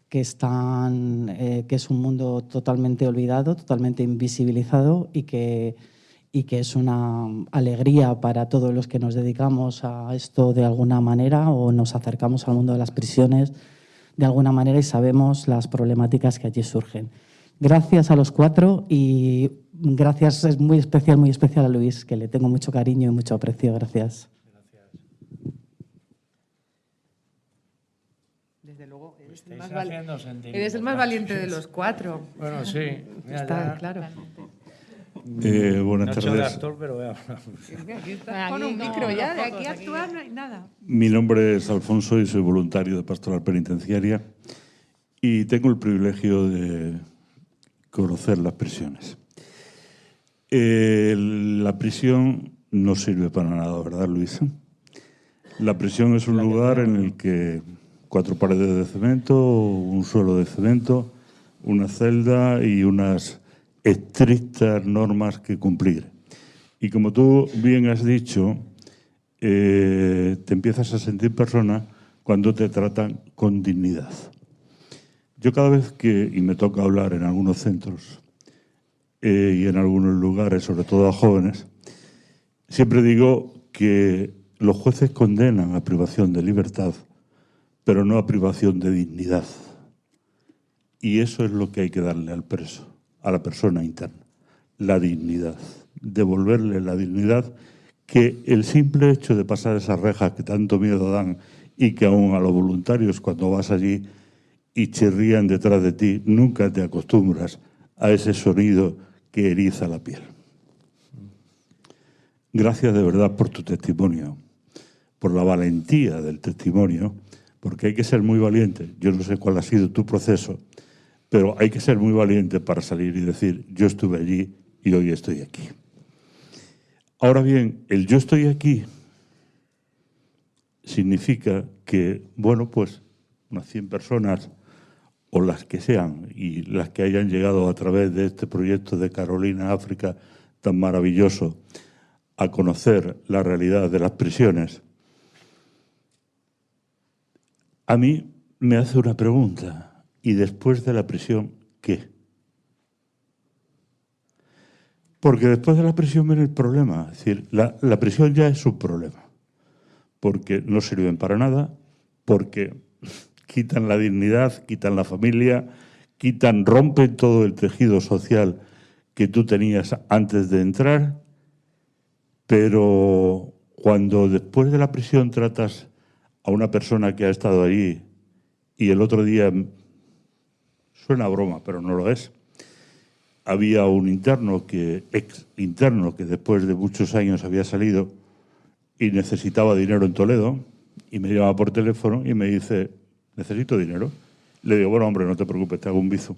Speaker 17: que es un mundo totalmente olvidado, totalmente invisibilizado, y que es una alegría para todos los que nos dedicamos a esto de alguna manera o nos acercamos al mundo de las prisiones de alguna manera y sabemos las problemáticas que allí surgen. Gracias a los cuatro y gracias, es muy especial a Luis, que le tengo mucho cariño y mucho aprecio. Gracias.
Speaker 1: Desde luego,
Speaker 4: eres
Speaker 1: eres el más valiente de los cuatro.
Speaker 4: Bueno, sí. Mira,
Speaker 1: Está
Speaker 4: ya.
Speaker 1: claro.
Speaker 16: Buenas
Speaker 4: No he hecho de
Speaker 16: tardes.
Speaker 4: actor, pero voy a
Speaker 1: Aquí estás con un micro ya, de aquí a actuar no hay nada.
Speaker 16: Mi nombre es Alfonso y soy voluntario de Pastoral Penitenciaria y tengo el privilegio de conocer las prisiones. La prisión no sirve para nada, ¿verdad, Luis? La prisión es un lugar en el que 4 paredes de cemento, un suelo de cemento, una celda y unas estrictas normas que cumplir. Y como tú bien has dicho, te empiezas a sentir persona cuando te tratan con dignidad. Yo cada vez y me toca hablar en algunos centros y en algunos lugares, sobre todo a jóvenes, siempre digo que los jueces condenan a privación de libertad, pero no a privación de dignidad. Y eso es lo que hay que darle al preso, a la persona interna, la dignidad, devolverle la dignidad, que el simple hecho de pasar esas rejas que tanto miedo dan y que aún a los voluntarios cuando vas allí y chirrían detrás de ti, nunca te acostumbras a ese sonido que eriza la piel. Gracias de verdad por tu testimonio, por la valentía del testimonio, porque hay que ser muy valiente. Yo no sé cuál ha sido tu proceso, pero hay que ser muy valiente para salir y decir, yo estuve allí y hoy estoy aquí. Ahora bien, el yo estoy aquí significa que, bueno, pues unas 100 personas o las que sean y las que hayan llegado a través de este proyecto de Carolina África tan maravilloso a conocer la realidad de las prisiones, a mí me hace una pregunta: ¿y después de la prisión qué? Porque después de la prisión viene el problema. Es decir, la prisión ya es un problema, porque no sirven para nada, porque quitan la dignidad, quitan la familia, rompen todo el tejido social que tú tenías antes de entrar, pero cuando después de la prisión tratas a una persona que ha estado allí y el otro día, suena a broma, pero no lo es, había un ex interno que después de muchos años había salido y necesitaba dinero en Toledo y me llama por teléfono y me dice, necesito dinero. Le digo, bueno, hombre, no te preocupes, te hago un bizu.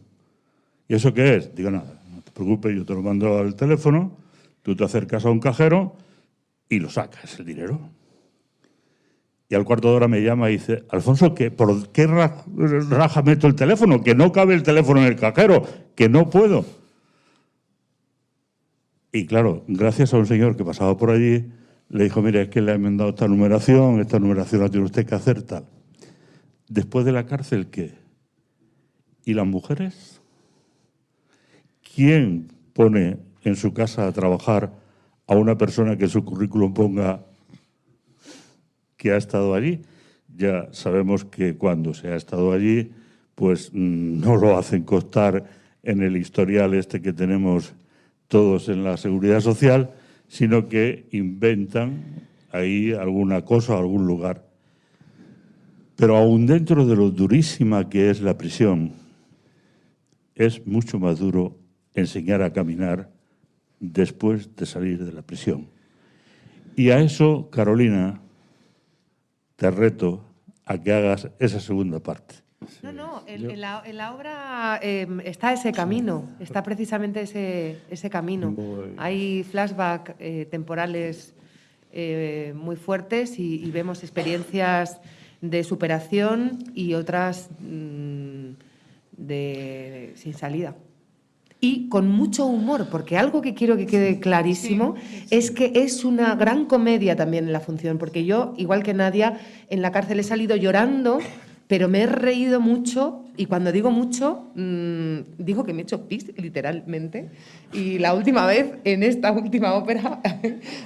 Speaker 16: ¿Y eso qué es? Digo, nada, no te preocupes, yo te lo mando al teléfono, tú te acercas a un cajero y lo sacas, el dinero. Y al cuarto de hora me llama y dice, Alfonso, ¿por qué raja meto el teléfono? Que no cabe el teléfono en el cajero, que no puedo. Y claro, gracias a un señor que pasaba por allí, le dijo, mire, es que le han enmendado esta numeración la tiene usted que hacer tal. Después de la cárcel, ¿qué? ¿Y las mujeres? ¿Quién pone en su casa a trabajar a una persona que en su currículum ponga que ha estado allí? ya sabemos que cuando se ha estado allí, pues no lo hacen constar en el historial este que tenemos todos en la Seguridad Social, sino que inventan ahí alguna cosa o algún lugar. Pero aún dentro de lo durísima que es la prisión, es mucho más duro enseñar a caminar después de salir de la prisión. Y a eso, Carolina, te reto a que hagas esa segunda parte.
Speaker 1: No, en la obra está ese camino, está precisamente ese camino. Hay flashbacks temporales muy fuertes y vemos experiencias de superación y otras sin salida. Y con mucho humor, porque algo que quiero que quede clarísimo es que es una gran comedia también en la función, porque yo, igual que Nadia, en la cárcel he salido llorando, pero me he reído mucho, y cuando digo mucho, digo que me he hecho pis, literalmente, y la última vez, en esta última ópera,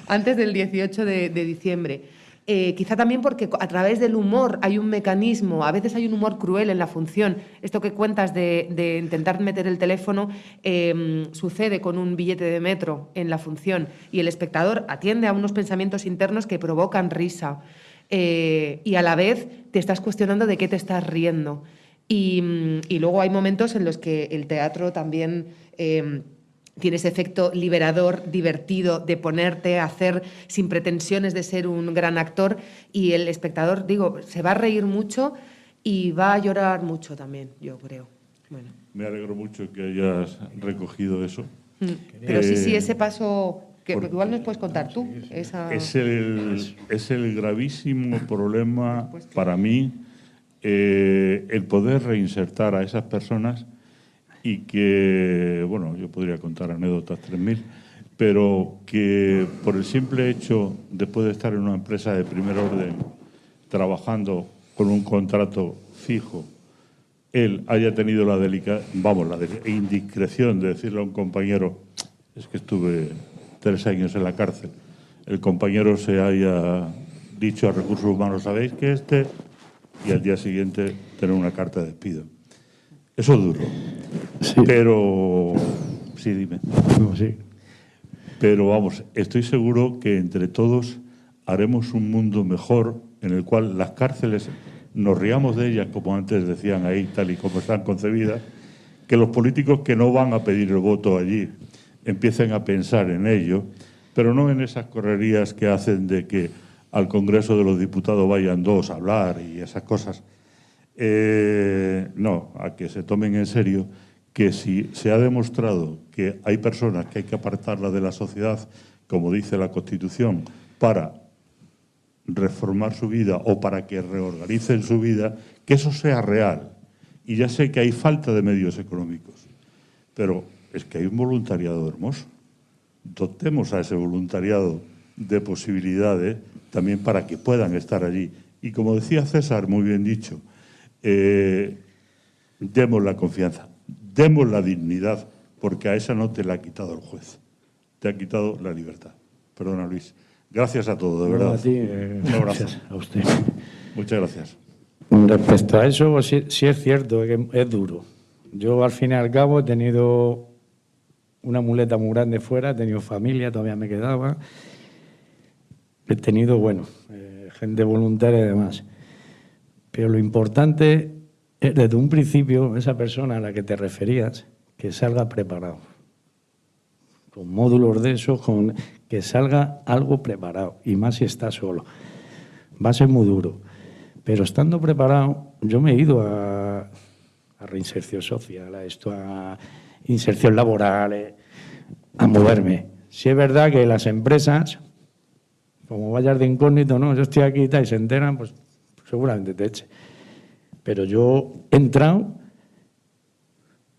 Speaker 1: antes del 18 de diciembre. Quizá también porque a través del humor hay un mecanismo, a veces hay un humor cruel en la función. Esto que cuentas de intentar meter el teléfono sucede con un billete de metro en la función y el espectador atiende a unos pensamientos internos que provocan risa y a la vez te estás cuestionando de qué te estás riendo. Y luego hay momentos en los que el teatro también tiene ese efecto liberador, divertido, de ponerte a hacer sin pretensiones de ser un gran actor y el espectador, digo, se va a reír mucho y va a llorar mucho también, yo creo. Bueno.
Speaker 16: Me alegro mucho que hayas recogido eso.
Speaker 1: Pero sí, ese paso, que igual nos puedes contar tú.
Speaker 16: Es el gravísimo problema para mí, el poder reinsertar a esas personas y que, bueno, yo podría contar anécdotas 3000, pero que por el simple hecho, después de estar en una empresa de primer orden, trabajando con un contrato fijo, él haya tenido la indiscreción de decirle a un compañero, es que estuve 3 años en la cárcel, el compañero se haya dicho a Recursos Humanos, ¿sabéis que y al día siguiente tener una carta de despido? Eso es duro. Sí. Pero... Sí, dime.
Speaker 4: No, sí.
Speaker 16: Pero vamos, estoy seguro que entre todos haremos un mundo mejor en el cual las cárceles nos riamos de ellas, como antes decían ahí, tal y como están concebidas, que los políticos que no van a pedir el voto allí empiecen a pensar en ello, pero no en esas correrías que hacen de que al Congreso de los Diputados vayan 2 a hablar y esas cosas. No, a que se tomen en serio que si se ha demostrado que hay personas que hay que apartarlas de la sociedad, como dice la Constitución, para reformar su vida o para que reorganicen su vida, que eso sea real. Y ya sé que hay falta de medios económicos, pero es que hay un voluntariado hermoso. Dotemos a ese voluntariado de posibilidades también para que puedan estar allí. Y como decía César, muy bien dicho, demos la confianza, demos la dignidad, porque a esa no te la ha quitado el juez, te ha quitado la libertad. Perdona, Luis. Gracias a todos, de verdad.
Speaker 4: A ti,
Speaker 16: un abrazo.
Speaker 4: Gracias a usted.
Speaker 16: Muchas gracias.
Speaker 4: Respecto a eso, sí es cierto que es duro. Yo, al fin y al cabo, he tenido una muleta muy grande fuera, he tenido familia, todavía me quedaba. He tenido, gente voluntaria y demás. Pero lo importante es, desde un principio, esa persona a la que te referías, que salga preparado. Con módulos de esos, que salga algo preparado. Y más si está solo. Va a ser muy duro. Pero estando preparado, yo me he ido a reinserción social, a inserción laboral, a moverme. Si es verdad que las empresas, como vayas de incógnito, no, yo estoy aquí y tal, y se enteran, pues seguramente te eche. Pero yo he entrado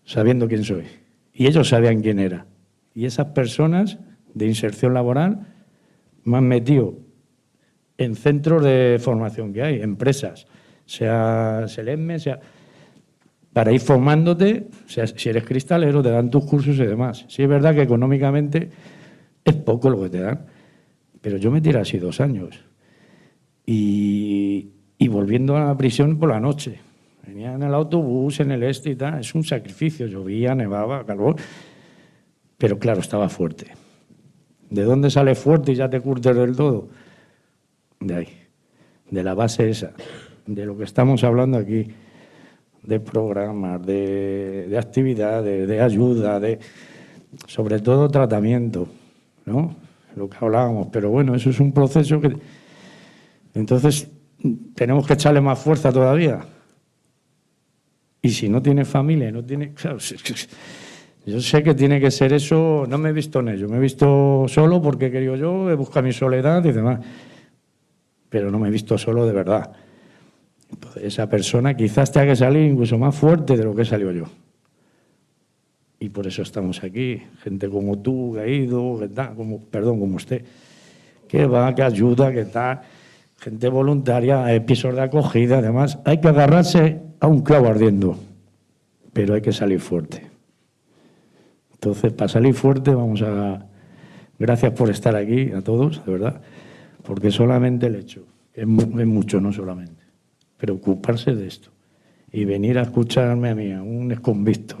Speaker 4: sabiendo quién soy. Y ellos sabían quién era. Y esas personas de inserción laboral me han metido en centros de formación que hay, empresas, sea Selesme, para ir formándote, si eres cristalero, te dan tus cursos y demás. Sí es verdad que económicamente es poco lo que te dan, pero yo me tiré así 2 años. Y y volviendo a la prisión por la noche. Venía en el autobús, en el y tal. Es un sacrificio. Llovía, nevaba, calor. Pero claro, estaba fuerte. ¿De dónde sale fuerte y ya te curtes del todo? De ahí. De la base esa. De lo que estamos hablando aquí. De programas, de actividades, de ayuda, sobre todo tratamiento, ¿no? Lo que hablábamos. Pero bueno, eso es un proceso que... Entonces, tenemos que echarle más fuerza todavía. Y si no tiene familia, no tiene... Claro, yo sé que tiene que ser eso, no me he visto en ello, me he visto solo porque he querido yo, he buscado mi soledad y demás, pero no me he visto solo de verdad. Entonces, esa persona quizás tenga que salir incluso más fuerte de lo que he salido yo. Y por eso estamos aquí, gente como tú, que ha ido, que tal, como usted, que va, que ayuda, que tal, gente voluntaria, pisos de acogida, además, hay que agarrarse a un clavo ardiendo, pero hay que salir fuerte. Entonces, para salir fuerte, gracias por estar aquí a todos, de verdad, porque solamente el hecho, es mucho, no solamente, preocuparse de esto y venir a escucharme a mí, a un exconvicto,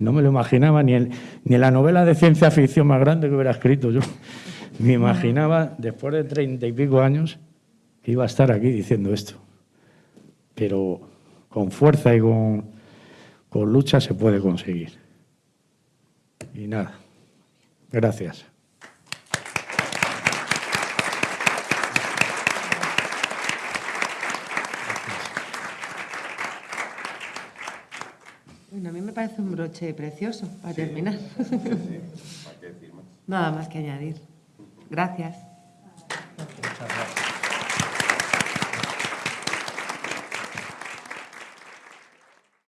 Speaker 4: no me lo imaginaba ni en la novela de ciencia ficción más grande que hubiera escrito yo. Me imaginaba, después de 30 y pico años, que iba a estar aquí diciendo esto. Pero con fuerza y con lucha se puede conseguir. Y nada, gracias.
Speaker 1: Bueno, a mí me parece un broche precioso para terminar.
Speaker 2: Sí. ¿Para qué decir más?
Speaker 1: Nada más que añadir. Gracias.
Speaker 11: Muchas gracias.